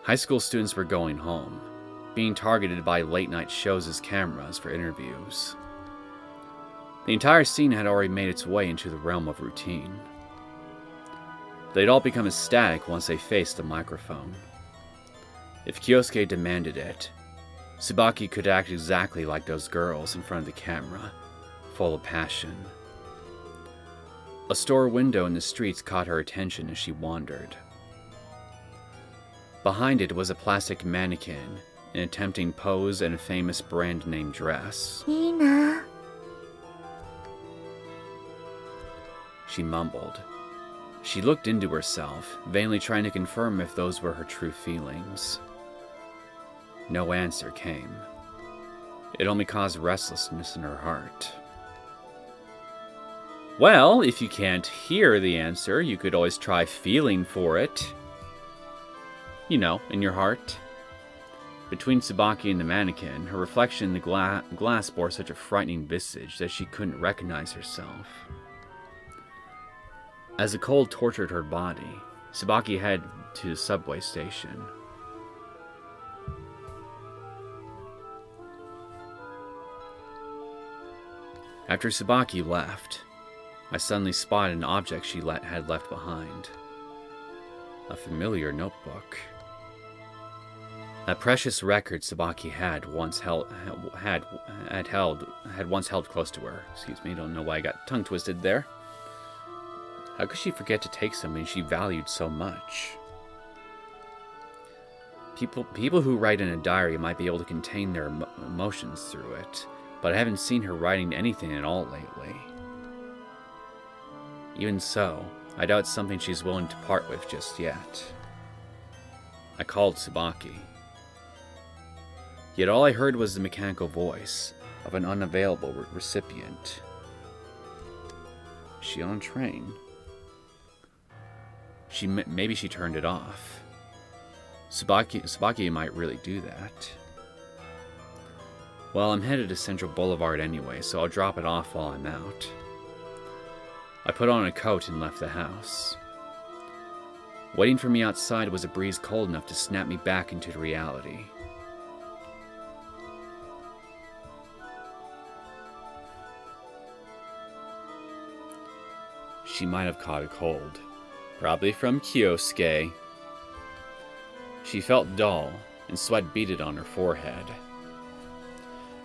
High school students were going home, being targeted by late-night shows as cameras for interviews. The entire scene had already made its way into the realm of routine. They'd all become ecstatic once they faced the microphone. If Kyousuke demanded it, Tsubaki could act exactly like those girls in front of the camera, full of passion. A store window in the streets caught her attention as she wandered. Behind it was a plastic mannequin in a tempting pose and a famous brand name dress. いいな。She mumbled. She looked into herself, vainly trying to confirm if those were her true feelings. No answer came. It only caused restlessness in her heart. Well, if you can't hear the answer, you could always try feeling for it. You know, in your heart. Between Tsubaki and the mannequin, her reflection in the glass bore such a frightening visage that she couldn't recognize herself. As the cold tortured her body, Tsubaki headed to the subway station. After Tsubaki left, I suddenly spotted an object she had left behind. A familiar notebook. A precious record Tsubaki had once held close to her. Excuse me, don't know why I got tongue twisted there. How could she forget to take something she valued so much? People who write in a diary might be able to contain their emotions through it, but I haven't seen her writing anything at all lately. Even so, I doubt it's something she's willing to part with just yet. I called Tsubaki. Yet all I heard was the mechanical voice of an unavailable recipient. Is she on a train? Maybe she turned it off. Tsubaki might really do that. Well, I'm headed to Central Boulevard anyway, so I'll drop it off while I'm out. I put on a coat and left the house. Waiting for me outside was a breeze cold enough to snap me back into reality. She might have caught a cold. Probably from Kyousuke. She felt dull and sweat beaded on her forehead.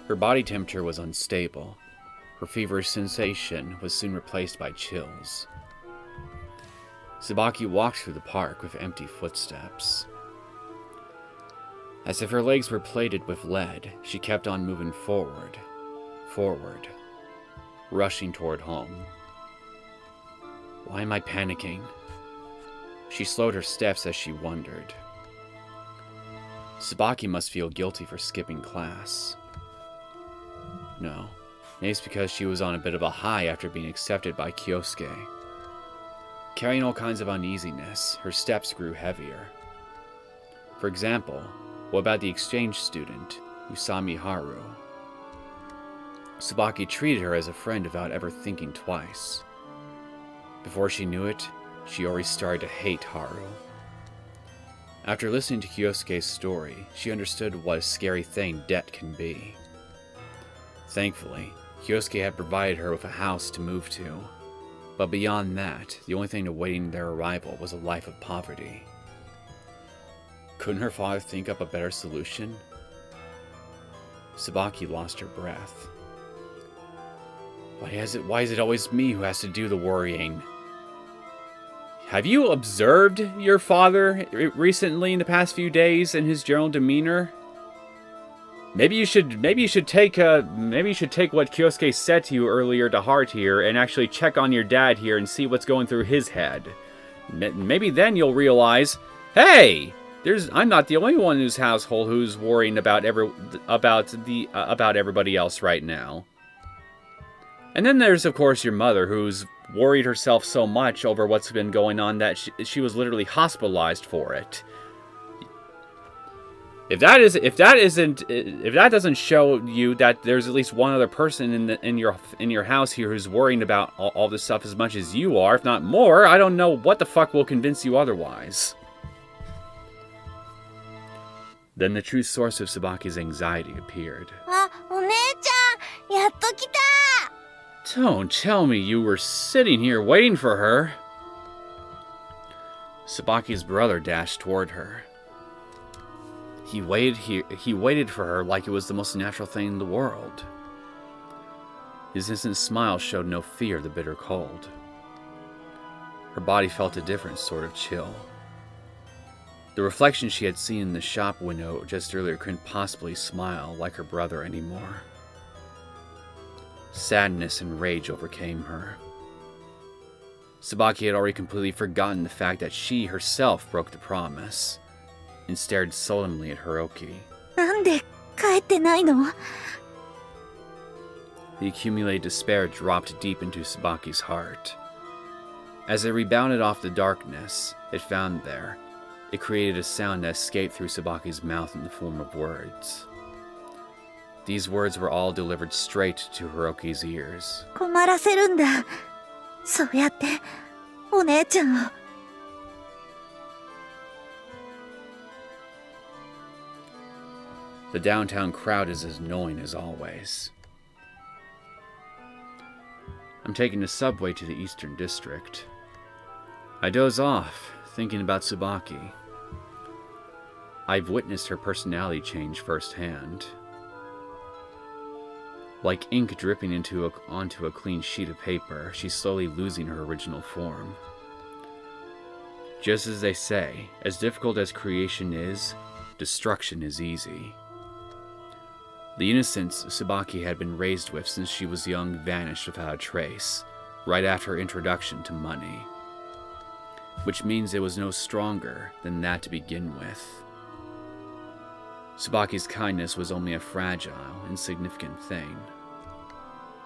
Her body temperature was unstable. Her feverish sensation was soon replaced by chills. Tsubaki walked through the park with empty footsteps. As if her legs were plated with lead, she kept on moving forward, rushing toward home. Why am I panicking? She slowed her steps as she wondered. Tsubaki must feel guilty for skipping class. No, maybe it's because she was on a bit of a high after being accepted by Kyousuke. Carrying all kinds of uneasiness, her steps grew heavier. For example, what about the exchange student, Usami Haru? Tsubaki treated her as a friend without ever thinking twice. Before she knew it, she already started to hate Haru. After listening to Kyousuke's story, she understood what a scary thing debt can be. Thankfully, Kyousuke had provided her with a house to move to, but beyond that, the only thing awaiting their arrival was a life of poverty. Couldn't her father think up a better solution? Tsubaki lost her breath. Why is it always me who has to do the worrying? Have you observed your father recently in the past few days and his general demeanor? Maybe you should take what Kyousuke said to you earlier to heart here and actually check on your dad here and see what's going through his head. Maybe then you'll realize, hey, I'm not the only one in his household who's worrying about everybody else right now. And then there's, of course, your mother, who's worried herself so much over what's been going on that she was literally hospitalized for it. If that doesn't show you that there's at least one other person in your house here who's worrying about all this stuff as much as you are, if not more, I don't know what the fuck will convince you otherwise. Then the true source of Tsubaki's anxiety appeared. あ、お姉ちゃん、やっと来た。 Don't tell me you were sitting here waiting for her. Tsubaki's brother dashed toward her. He waited for her like it was the most natural thing in the world. His instant smile showed no fear of the bitter cold. Her body felt a different sort of chill. The reflection she had seen in the shop window just earlier couldn't possibly smile like her brother anymore. Sadness and rage overcame her. Tsubaki had already completely forgotten the fact that she herself broke the promise, and stared solemnly at Hiroki. なんで帰ってないの? The accumulated despair dropped deep into Tsubaki's heart. As it rebounded off the darkness it found there, it created a sound that escaped through Tsubaki's mouth in the form of words. These words were all delivered straight to Hiroki's ears. 困らせるんだ。そうやってお姉ちゃんを。 The downtown crowd is as annoying as always. I'm taking the subway to the Eastern District. I doze off, thinking about Tsubaki. I've witnessed her personality change firsthand. Like ink dripping onto a clean sheet of paper, she's slowly losing her original form. Just as they say, as difficult as creation is, destruction is easy. The innocence Tsubaki had been raised with since she was young vanished without a trace, right after her introduction to money. Which means it was no stronger than that to begin with. Tsubaki's kindness was only a fragile, insignificant thing.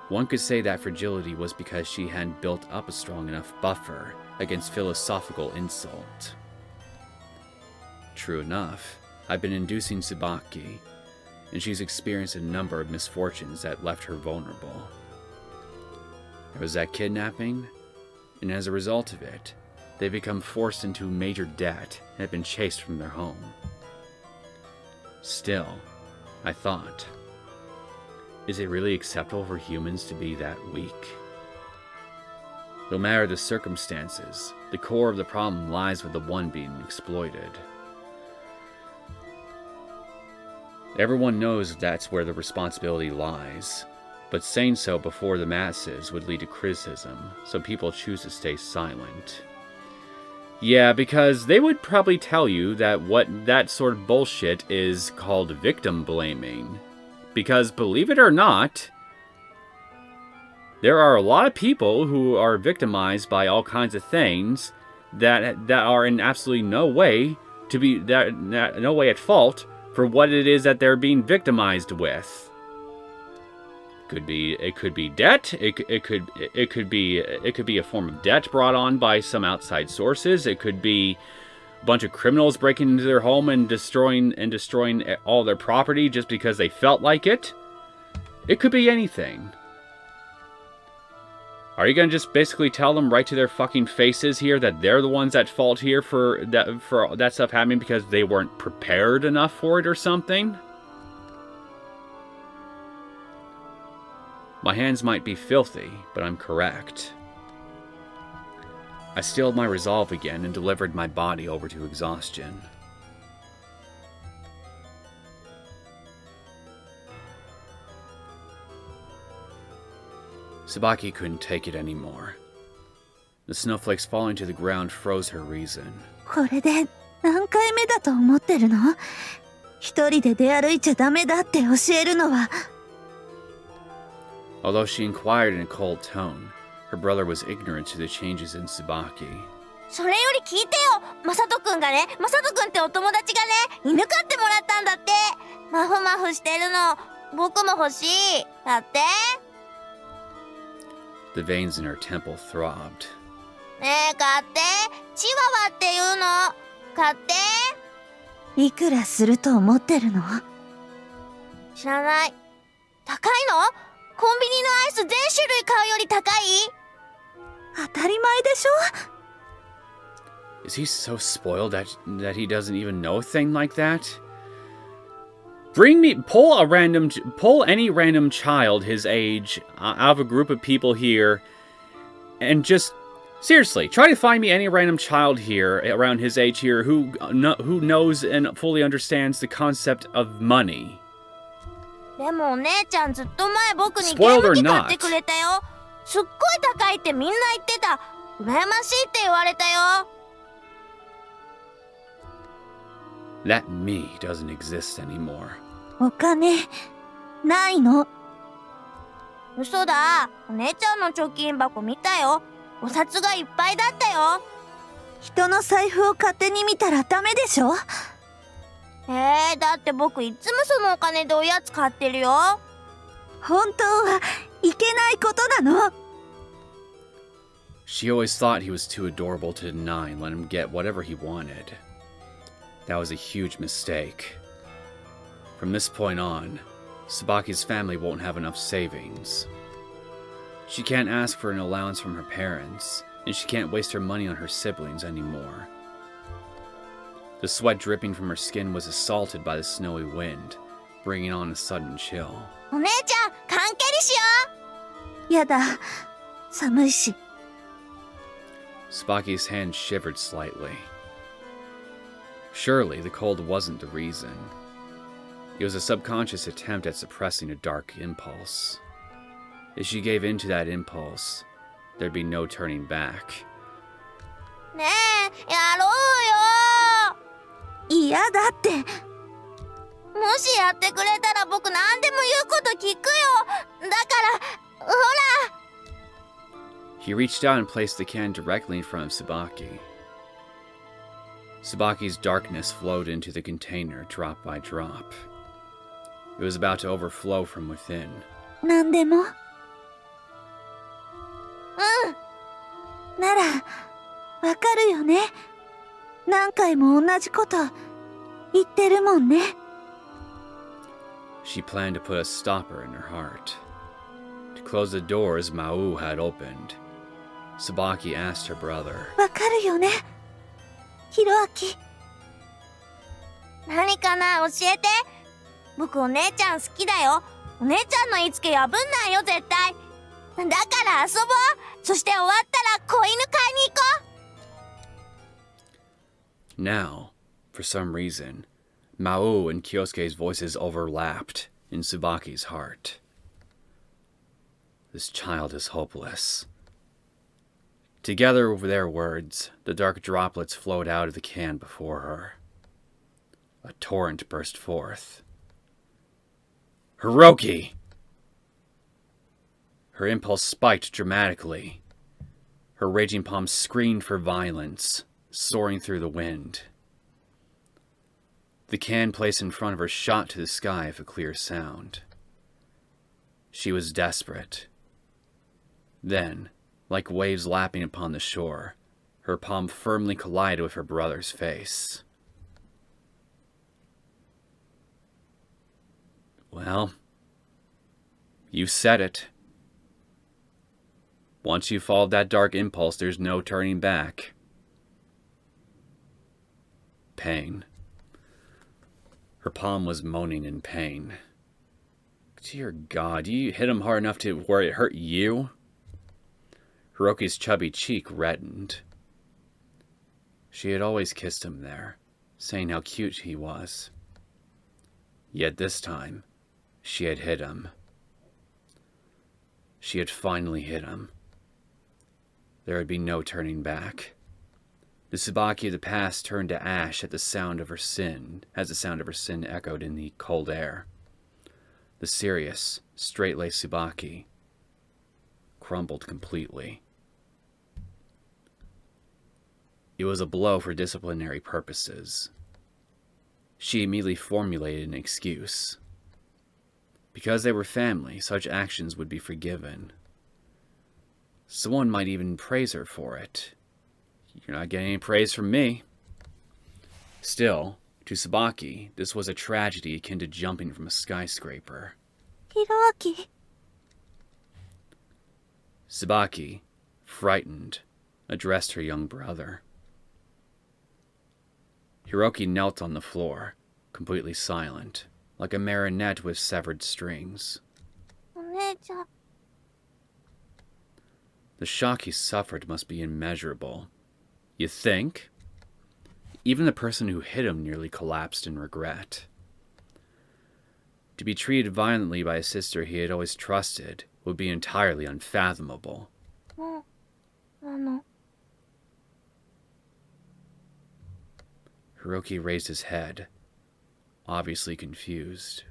One could say that fragility was because she hadn't built up a strong enough buffer against philosophical insult. True enough, I've been inducing Tsubaki, and she's experienced a number of misfortunes that left her vulnerable. There was that kidnapping, and as a result of it, they've become forced into major debt and have been chased from their home. Still, I thought, is it really acceptable for humans to be that weak? No matter the circumstances, the core of the problem lies with the one being exploited. Everyone knows that's where the responsibility lies, but saying so before the masses would lead to criticism, so people choose to stay silent. Yeah, because they would probably tell you that that sort of bullshit is called victim blaming. Because believe it or not, there are a lot of people who are victimized by all kinds of things that are in absolutely no way no way at fault for what it is that they're being victimized with. It could be debt. It could be a form of debt brought on by some outside sources. It could be a bunch of criminals breaking into their home and destroying all their property just because they felt like it. It could be anything. Are you gonna just basically tell them right to their fucking faces here that they're the ones at fault here for that stuff happening because they weren't prepared enough for it or something? My hands might be filthy, but I'm correct. I steeled my resolve again and delivered my body over to exhaustion. Tsubaki couldn't take it anymore. The snowflakes falling to the ground froze her reason. これで何回目だと思ってるの？一人で出歩いちゃダメだって教えるのは。Although she inquired in a cold tone, her brother was ignorant to the changes in Tsubaki. それより聞いてよ。マサトくんがね、マサトくんってお友達がね、犬飼ってもらったんだって。マフマフしてるの、僕も欲しい。だって。The veins in her temple throbbed. ねえ、買って。チワワっていうの。買って。いくらすると思ってるの？知らない。高いの？コンビニのアイス全種類買うより高い？当たり前でしょ？ Is he so spoiled that he doesn't even know a thing like that? Pull any random child his age out of a group of people here, and just seriously try to find me any random child here around his age here who knows and fully understands the concept of money. でもお姉ちゃんずっと前僕にゲーム機買ってくれたよ。すっごい高いってみんな言ってた。羨ましいって言われたよ。That me doesn't exist anymore. お金ないの？嘘だ。お姉ちゃんの貯金箱見たよ。お札がいっぱいだったよ。人の財布を勝手に見たらダメでしょ？だって僕いつもそのお金でおやつ買ってるよ。本当はいけないことなの。She always thought he was too adorable to deny and let him get whatever he wanted. That was a huge mistake. From this point on, Tsubaki's family won't have enough savings. She can't ask for an allowance from her parents, and she can't waste her money on her siblings anymore. The sweat dripping from her skin was assaulted by the snowy wind, bringing on a sudden chill. お姉ちゃん、缶蹴りしよやだ、寒いし。Tsubaki's hand shivered slightly. Surely the cold wasn't the reason. It was a subconscious attempt at suppressing a dark impulse. If she gave in to that impulse, there'd be no turning back. う。ねえ、やろうよ。嫌だって。もしやってくれたら僕何でも言うこと聞くよ。だからほら。 He reached out and placed the can directly in front of Tsubaki. Tsubaki's darkness flowed into the container drop by drop. It was about to overflow from within. 何でも？ならわかるよね。何回も同じこと言ってるもんね。She planned to put a stopper in her heart. To close the doors Mao had opened, Tsubaki asked her brother. わかるよね、ひろあき。何かな、教えて。僕お姉ちゃん好きだよ。お姉ちゃんの言いつけ破んないよ絶対。だから遊ぼう。そして終わったら子犬買いに行こう。 Now, for some reason, Mao and Kyousuke's voices overlapped in Tsubaki's heart. This child is hopeless. Together with their words, the dark droplets flowed out of the can before her. A torrent burst forth. Hiroki! Her impulse spiked dramatically. Her raging palm screamed for violence, soaring through the wind. The can placed in front of her shot to the sky with a clear sound. She was desperate. Then, like waves lapping upon the shore, her palm firmly collided with her brother's face. Well, you said it. Once you follow that dark impulse, there's no turning back. Pain. Her palm was moaning in pain. Dear God, you hit him hard enough to where it hurt you? Hiroki's chubby cheek reddened. She had always kissed him there, saying how cute he was. Yet this time, she had hit him. She had finally hit him. There would be no turning back. The Tsubaki of the past turned to ash at the sound of her sin, as the sound of her sin echoed in the cold air. The serious, straight-laced Tsubaki crumbled completely. It was a blow for disciplinary purposes. She immediately formulated an excuse. Because they were family, such actions would be forgiven. Someone might even praise her for it. You're not getting any praise from me. Still, to Tsubaki, this was a tragedy akin to jumping from a skyscraper. Hiroaki. Tsubaki, frightened, addressed her young brother. Hiroki knelt on the floor, completely silent, like a marionette with severed strings. お姉ちゃん。 The shock he suffered must be immeasurable. You think? Even the person who hit him nearly collapsed in regret. To be treated violently by a sister he had always trusted would be entirely unfathomable. もう、Hiroki raised his head, obviously confused.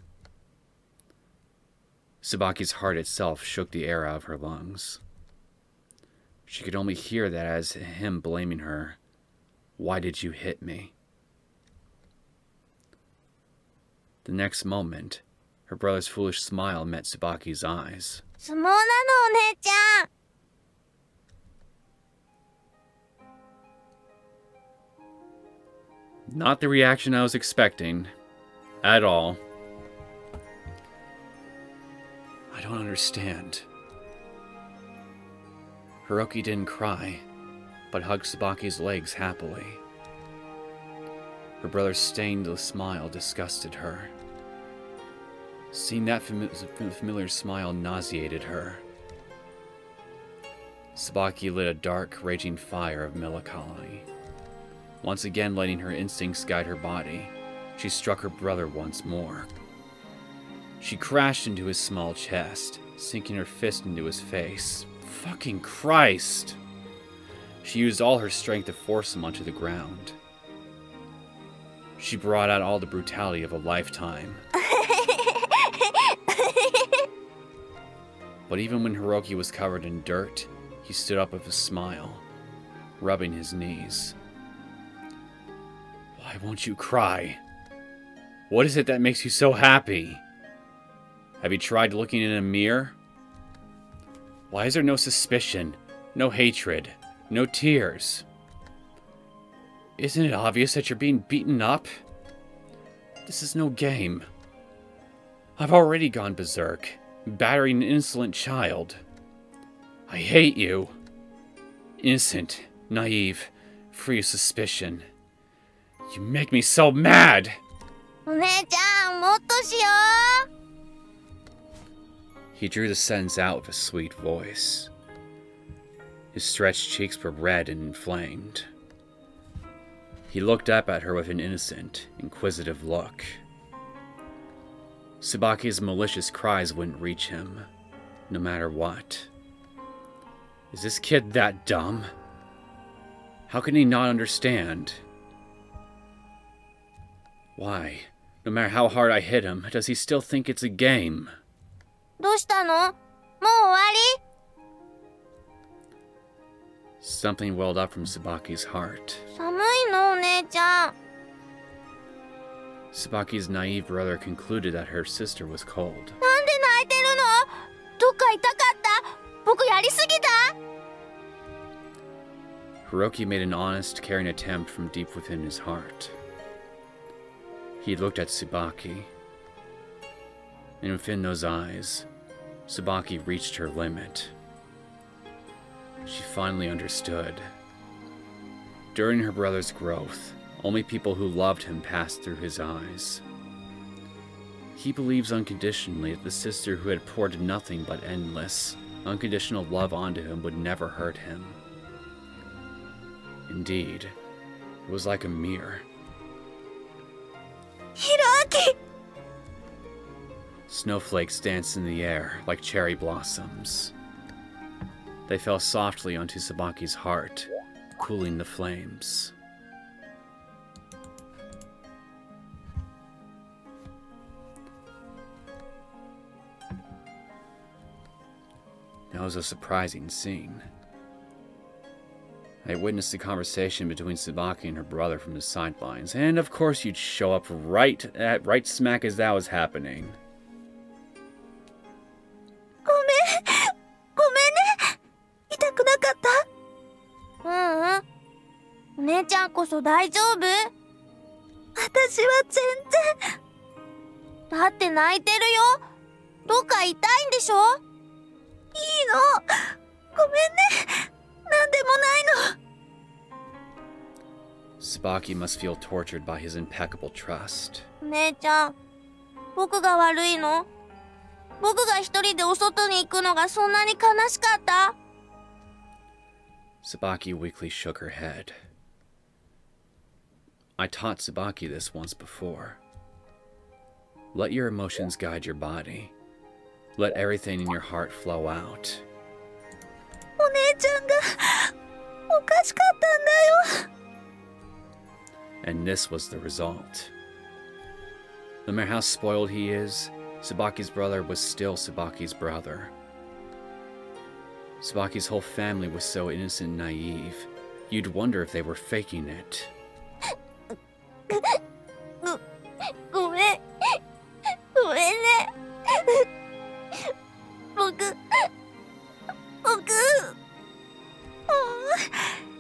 Tsubaki's heart itself shook the air out of her lungs. She could only hear that as him blaming her. Why did you hit me? The next moment, her brother's foolish smile met Tsubaki's eyes. 相撲なのお姉ちゃん。 Not the reaction I was expecting. At all. I don't understand. Hiroki didn't cry, but hugged Tsubaki's legs happily. Her brother's stained smile disgusted her. Seeing that familiar smile nauseated her. Tsubaki lit a dark, raging fire of melancholy. Once again letting her instincts guide her body, she struck her brother once more. She crashed into his small chest, sinking her fist into his face. Fucking Christ! She used all her strength to force him onto the ground. She brought out all the brutality of a lifetime. But even when Hiroki was covered in dirt, he stood up with a smile, rubbing his knees. Why won't you cry? What is it that makes you so happy? Have you tried looking in a mirror? Why is there no suspicion, no hatred, no tears? Isn't it obvious that you're being beaten up? This is no game. I've already gone berserk, battering an insolent child. I hate you. Innocent, naive, free of suspicion. You make me so mad! お姉ちゃん、もっとしよう。 He drew the sentence out with a sweet voice. His stretched cheeks were red and inflamed. He looked up at her with an innocent, inquisitive look. Tsubaki's malicious cries wouldn't reach him, no matter what. Is this kid that dumb? How can he not understand? Why, no matter how hard I hit him, does he still think it's a game? どうしたの？もう終わり？ Something welled up from Tsubaki's heart. 寒いのお姉ちゃん。 Tsubaki's naive brother concluded that her sister was cold. なんで泣いてるの？どっか痛かった？僕やりすぎた？ Hiroki made an honest, caring attempt from deep within his heart. He looked at Tsubaki, and within those eyes, Tsubaki reached her limit. She finally understood. During her brother's growth, only people who loved him passed through his eyes. He believes unconditionally that the sister who had poured nothing but endless, unconditional love onto him would never hurt him. Indeed, it was like a mirror. ヒロアキ Snowflakes danced in the air like cherry blossoms. They fell softly onto Tsubaki's heart, cooling the flames. That was a surprising scene. I witnessed a conversation between Tsubaki and her brother from the sidelines, and of course you'd show up right smack as that was happening. ごめんね。痛くなかった？お姉ちゃんこそ大丈夫？私は全然。だって泣いてるよ。どっか痛いんでしょ？いいの。ごめんね。なんでもないの。Tsubaki must feel tortured by his impeccable trust. お姉ちゃん、僕が悪いの？僕が一人でお外に行くのがそんなに悲しかった？ Tsubaki weakly shook her head. I taught Tsubaki this once before. Let your emotions guide your body. Let everything in your heart flow out. お姉ちゃんがおかしかったんだよ。And this was the result. No matter how spoiled he is, Tsubaki's brother was still Tsubaki's brother. Tsubaki's whole family was so innocent and naive, you'd wonder if they were faking it. ごめん。ごめんね。僕。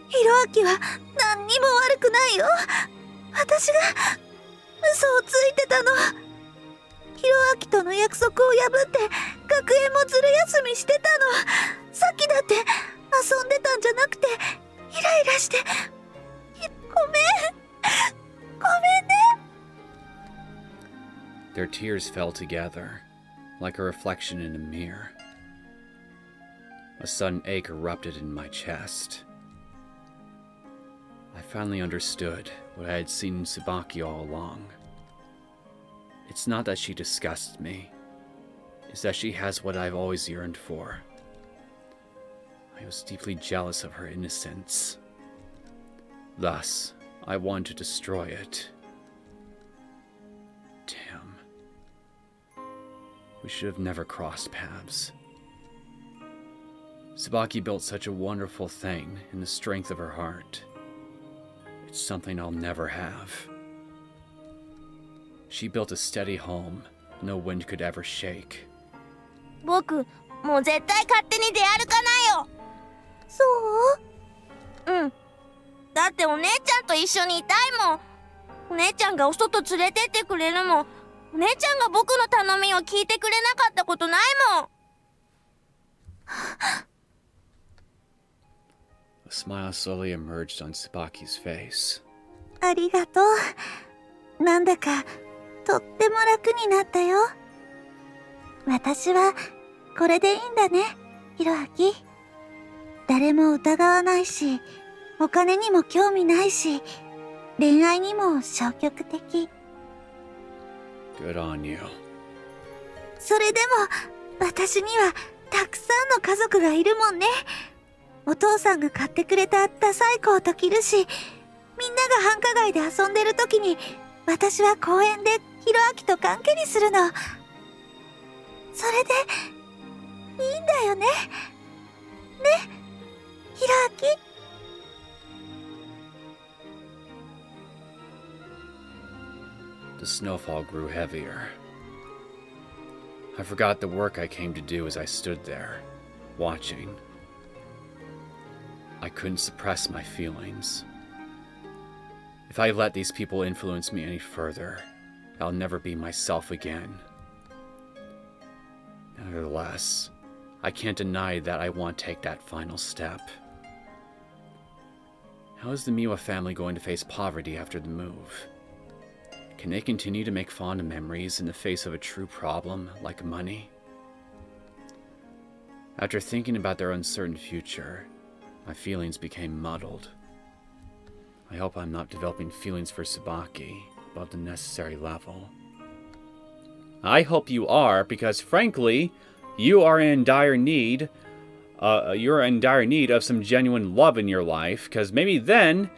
ヒロアキは何にも悪くないよ。私が嘘をついてたの。ヒロアキとの約束を破って学園もずる休みしてたの。さっきだって遊んでたんじゃなくてイライラして。ごめん。ごめんね。Their tears fell together, like a reflection in a mirror. A sudden ache erupted in my chest. I finally understood what I had seen in Tsubaki all along. It's not that she disgusts me. It's that she has what I've always yearned for. I was deeply jealous of her innocence. Thus, I wanted to destroy it. Damn. We should have never crossed paths. Tsubaki built such a wonderful thing in the strength of her heart. It's something I'll never have. She built a steady home no wind could ever shake. 僕、もう絶対勝手に出歩かないよ。そう？うん。だってお姉ちゃんと一緒にいたいもん。お姉ちゃんがお外連れてってくれるもん。お姉ちゃんが僕の頼みを聞いてくれなかったことないもん。A smile slowly emerged on Tsubaki's face. ありがとう。なんだかとっても楽になったよ。私はこれでいいんだね、ヒロアキ。誰も疑わないし、お金にも興味ないし、恋愛にも消極的。 Good on you. それでも私にはたくさんの家族がいるもんね。お父さんが買ってくれたダサいコート着るし、みんなが繁華街で遊んでる時に私は公園でヒロアキと関係にするの。それでいいんだよね。ね、ヒロアキ。The snowfall grew heavier. I forgot the work I came to do as I stood there, watching. I couldn't suppress my feelings. If I let these people influence me any further, I'll never be myself again. Nevertheless, I can't deny that I want to take that final step. How is the Miwa family going to face poverty after the move? Can they continue to make fond memories in the face of a true problem like money? After thinking about their uncertain future, my feelings became muddled. I hope I'm not developing feelings for Tsubaki above the necessary level. I hope you are, because frankly, you are in dire need. You're in dire need of some genuine love in your life, because maybe then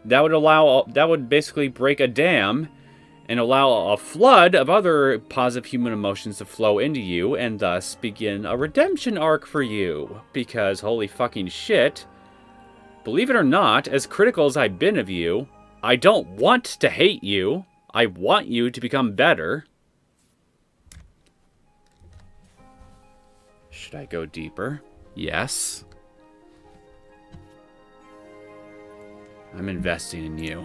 that would basically break a dam and allow a flood of other positive human emotions to flow into you, and thus begin a redemption arc for you. Because holy fucking shit, believe it or not, as critical as I've been of you, I don't want to hate you. I want you to become better. Should I go deeper? Yes. I'm investing in you.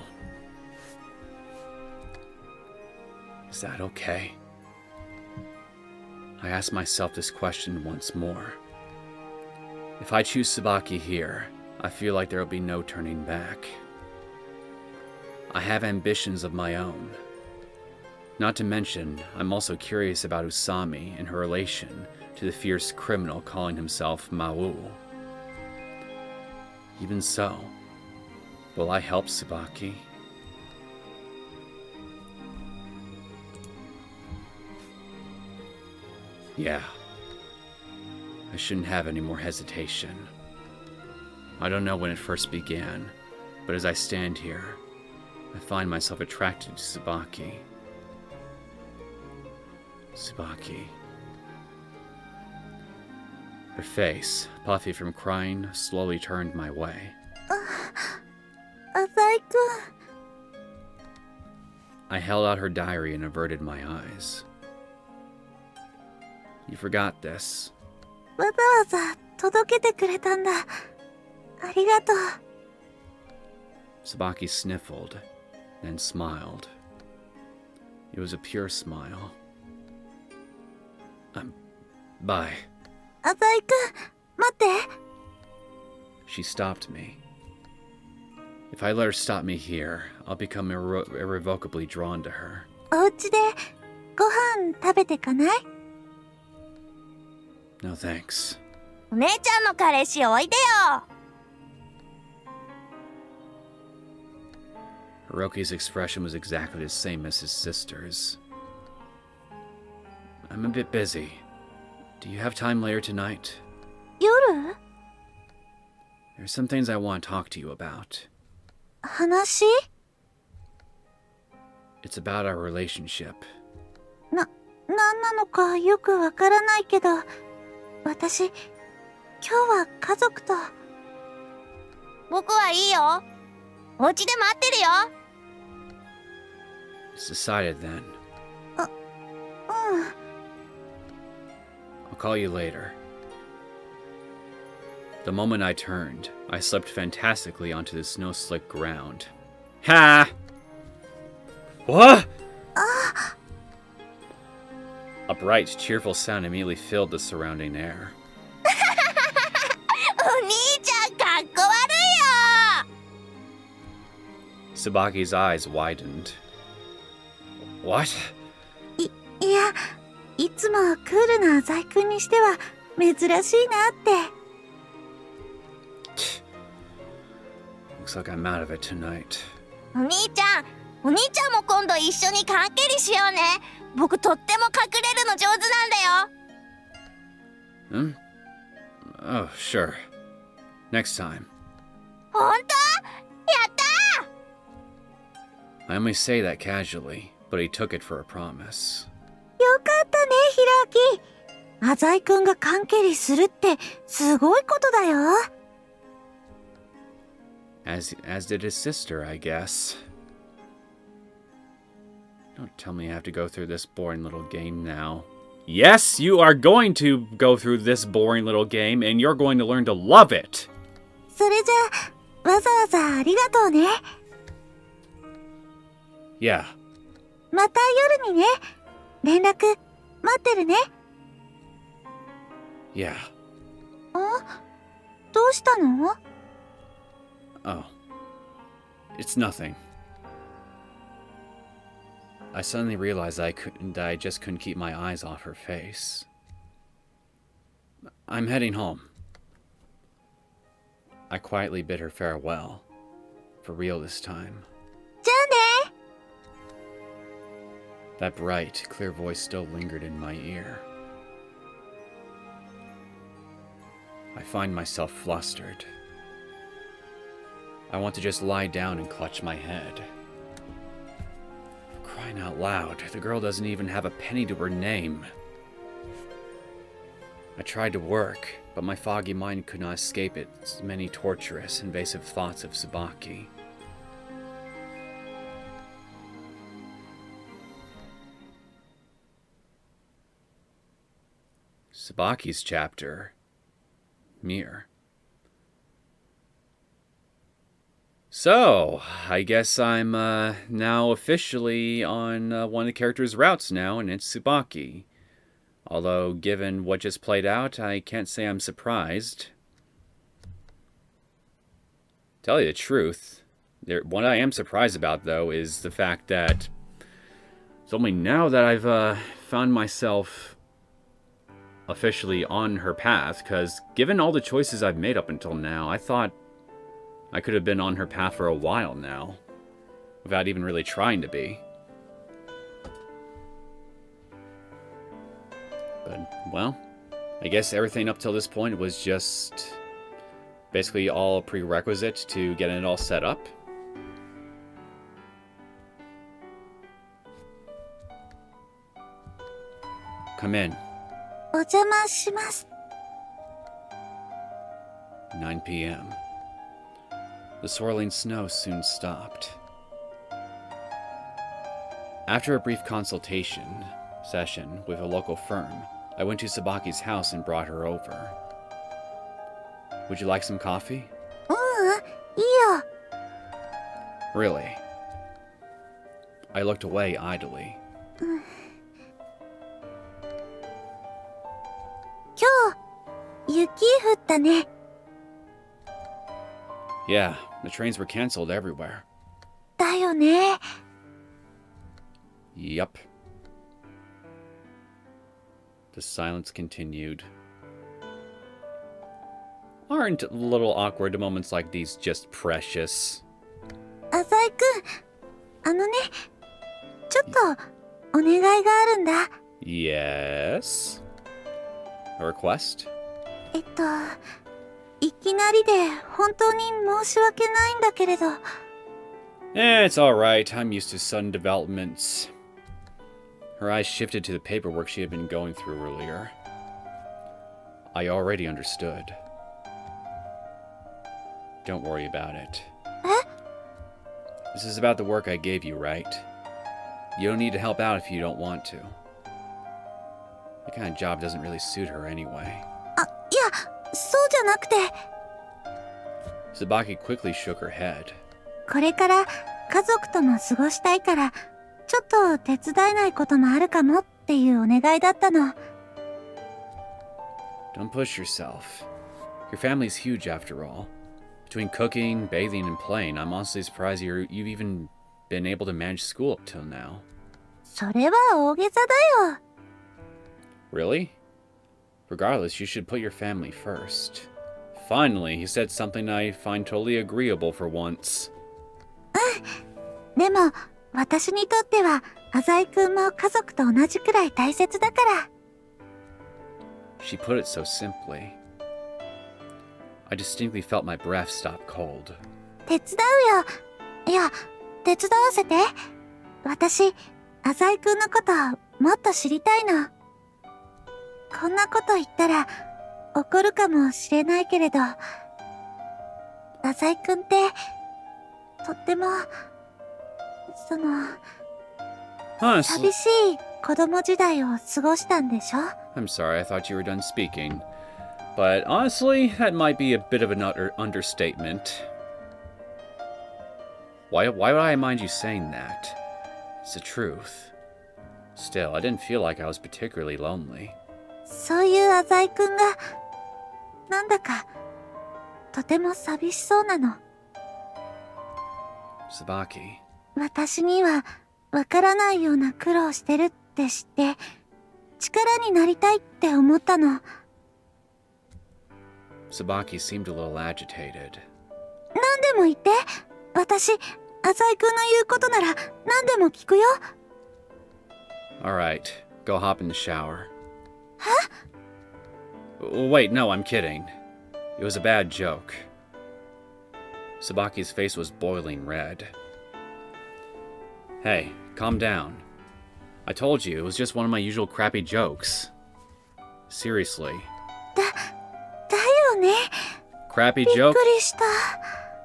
Is that okay? I ask myself this question once more. If I choose Tsubaki here, I feel like there will be no turning back. I have ambitions of my own. Not to mention, I'm also curious about Usami and her relation to the fierce criminal calling himself Mau. Even so, will I help Tsubaki? Yeah. I shouldn't have any more hesitation. I don't know when it first began, but as I stand here, I find myself attracted to Tsubaki. Tsubaki. Her face, puffy from crying, slowly turned my way. 浅井くん。 I held out her diary and averted my eyes. You forgot this. わざわざ届けてくれたんだ。ありがとう。 Tsubaki sniffled, then smiled. It was a pure smile. Bye. 浅井くん、待って。 She stopped me. If I let her stop me here, I'll become irrevocably drawn to her. お家でご飯食べてかない？ No thanks. お姉ちゃんの彼氏おいでよ。 Hiroki's expression was exactly the same as his sister's. I'm a bit busy. Do you have time later tonight? 夜？ There's some things I want to talk to you about. 話？ It's about our relationship. なんなのかよくわからないけど、私、今日は家族と。僕はいいよ。お家で待ってるよ。 It's decided then. うん。 I'll call you later. The moment I turned, I slipped fantastically onto the snow-slick ground. Ha! What? A bright, cheerful sound immediately filled the surrounding air. お兄ちゃんかっこ悪いよ。 Tsubaki's eyes widened. What? いや、いつもクールな浅井くんにしては珍しいなって。 Looks like I'm out of it tonight. お兄ちゃんも今度一緒に缶蹴りしようね。僕とっても隠れるの上手なんだよ。Oh, sure. Next time. 本当？やった I only say that casually, but he took it for a promise. よかったね、ひろあき。浅井くんが缶蹴りするってすごいことだよ。As did his sister, I guess. Don't tell me I have to go through this boring little game now. Yes, you are going to go through this boring little game, and you're going to learn to love it. それじゃあ、わざわざありがとうね。Yeah. また夜にね。連絡待ってるね。Yeah. どうしたの？ Oh. It's nothing. I suddenly realized that I just couldn't keep my eyes off her face. I'm heading home. I quietly bid her farewell. For real this time. じゃあね。 That bright, clear voice still lingered in my ear. I find myself flustered. I want to just lie down and clutch my head. For crying out loud, the girl doesn't even have a penny to her name. I tried to work, but my foggy mind could not escape its many torturous, invasive thoughts of Tsubaki. Tsubaki's chapter. Mirror. So, I guess I'm now officially on one of the characters' routes now, and it's Tsubaki. Although, given what just played out, I can't say I'm surprised. Tell you the truth, what I am surprised about, though, is the fact that it's only now that I've found myself officially on her path, because given all the choices I've made up until now, I thought I could have been on her path for a while now, without even really trying to be. But, well, I guess everything up till this point was just basically all a prerequisite to getting it all set up. Come in. お邪魔します。 9 p.m. The swirling snow soon stopped. After a brief consultation session with a local firm, I went to Tsubaki's house and brought her over. Would you like some coffee? いいよ。 Really? I looked away idly. 今日、雪降ったね。 Yeah, the trains were canceled everywhere. だよね。 Yup. The silence continued. Aren't little awkward moments like these just precious? 浅井くん、あのね、ちょっとお願いがあるんだ。 Yes? A request? いきなりで本当に申し訳ないんだけれど。It's alright, I'm used to sudden developments. Her eyes shifted to the paperwork she had been going through earlier. I already understood. Don't worry about it. This is about the work I gave you, right? You don't need to help out if you don't want to. That kind of job doesn't really suit her anyway. いや、そうじゃなくて。 Tsubaki quickly shook her head. これから家族とも過ごしたいから、ちょっと手伝えないこともあるかもっていうお願いだったの。 Don't push yourself. Your family's huge after all. Between cooking, bathing, and playing, I'm honestly surprised you've even been able to manage school up till now. それは大げさだよ。 Really? Regardless, you should put your family first. Finally, he said something I find totally agreeable for once. でも、私にとっては、浅井くんも家族と同じくらい大切だから。She put it so simply. I distinctly felt my breath stop cold. 手伝うよ。いや、手伝わせて。私、浅井くんのこともっと知りたいの。こんなこと言ったら怒るかもしれないけれど、浅井くんって、とっても、Honestly, 寂しい子供時代を過ごしたんでしょ？ I'm sorry, I thought you were done speaking. But honestly, that might be a bit of an understatement. Why would I mind you saying that? It's the truth. Still, I didn't feel like I was particularly lonely. そういう浅井くんが、なんだか、とても寂しそうなの。Tsubaki. 私には、わからないような苦労してるって知って、力になりたいって思ったの。Tsubaki seemed a little agitated. 何でも言って。私、浅井くんの言うことなら何でも聞くよ。Alright, go hop in the shower. Wait, no, I'm kidding. It was a bad joke. Tsubaki's face was boiling red. Hey, calm down. I told you, it was just one of my usual crappy jokes. Seriously. だよね。Crappy びっ joke? くりした。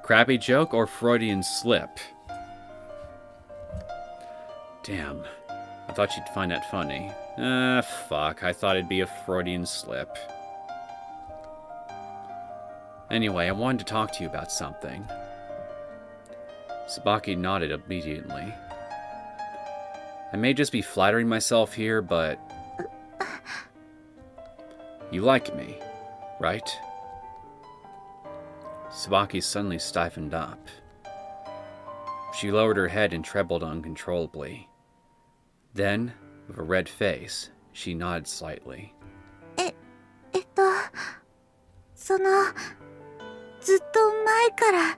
Crappy joke or Freudian slip? Damn. I thought you'd find that funny. Fuck. I thought it'd be a Freudian slip. Anyway, I wanted to talk to you about something. Tsubaki nodded obediently. I may just be flattering myself here, but... You like me, right? Tsubaki suddenly stiffened up. She lowered her head and trembled uncontrollably. Then, with a red face, she nodded slightly. ずっと前から、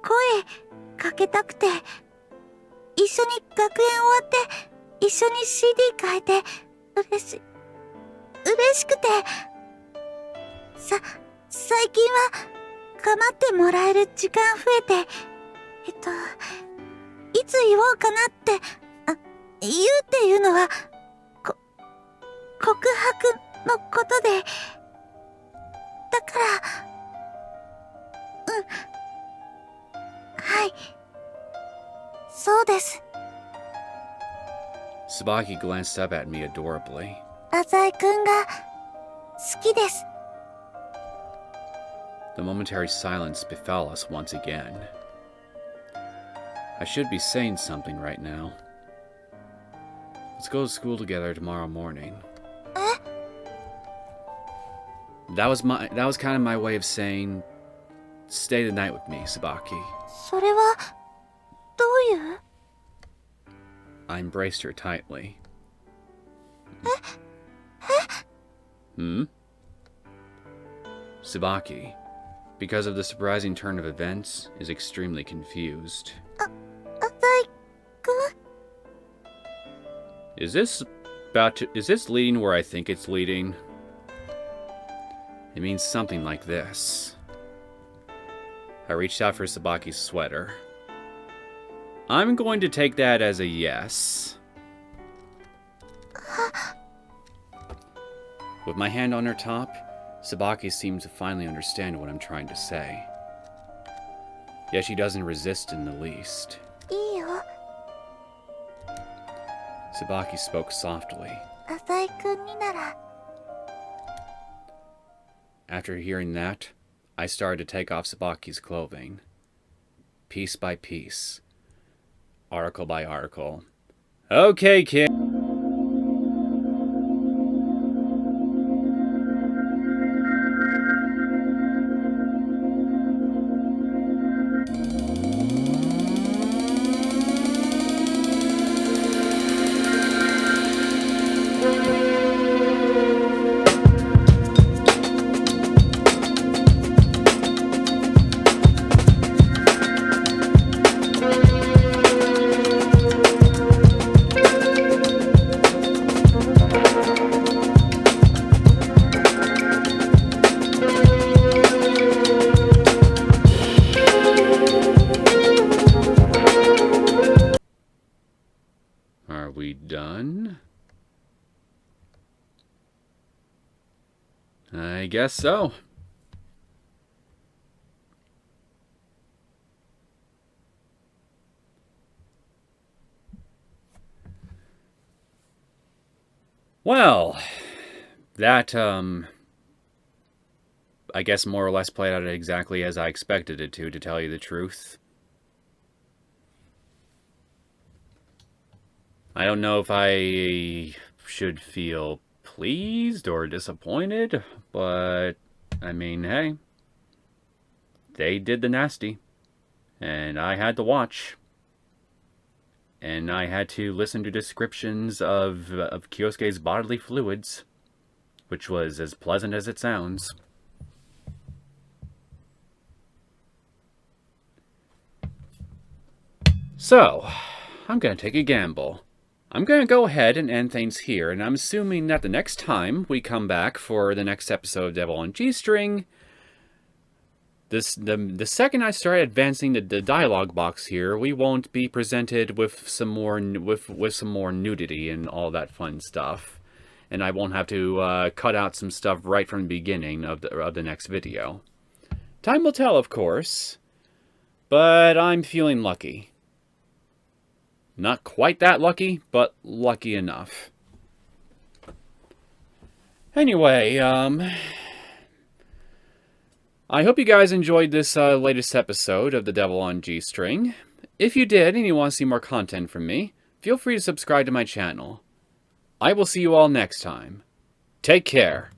声かけたくて、一緒に学園終わって、一緒に CD 変えて、嬉しくて、最近は、構ってもらえる時間増えて、いつ言おうかなって、言うっていうのは、告白のことで、だから、はい。そうです。Tsubaki glanced up at me adorably. 浅井くんが、好きです。The momentary silence befell us once again. I should be saying something right now. Let's go to school together tomorrow morning. That was kind of my way of saying, stay the night with me, Tsubaki. それは、どういう？ I embraced her tightly. Tsubaki, because of the surprising turn of events, is extremely confused. 浅井くん？ Is this leading where I think it's leading? It means something like this. I reached out for Tsubaki's sweater. I'm going to take that as a yes. With my hand on her top, Tsubaki seemed to finally understand what I'm trying to say. Yet she doesn't resist in the least. いいよ。 Tsubaki spoke softly. 浅井くんになら。 After hearing that, I started to take off Tsubaki's clothing. Piece by piece. Article by article. Okay, kid. we done? I guess so. Well, that, I guess more or less played out exactly as I expected it to tell you the truth. I don't know if I should feel pleased or disappointed, but, I mean, hey, they did the nasty, and I had to watch. And I had to listen to descriptions of Kyousuke's bodily fluids, which was as pleasant as it sounds. So, I'm going to take a gamble. I'm going to go ahead and end things here, and I'm assuming that the next time we come back for the next episode of Devil on G-String, the second I start advancing the dialogue box here, we won't be presented with some more nudity and all that fun stuff, and I won't have to cut out some stuff right from the beginning of the next video. Time will tell, of course, but I'm feeling lucky. Not quite that lucky, but lucky enough. Anyway, I hope you guys enjoyed this latest episode of The Devil on G-String. If you did and you want to see more content from me, feel free to subscribe to my channel. I will see you all next time. Take care.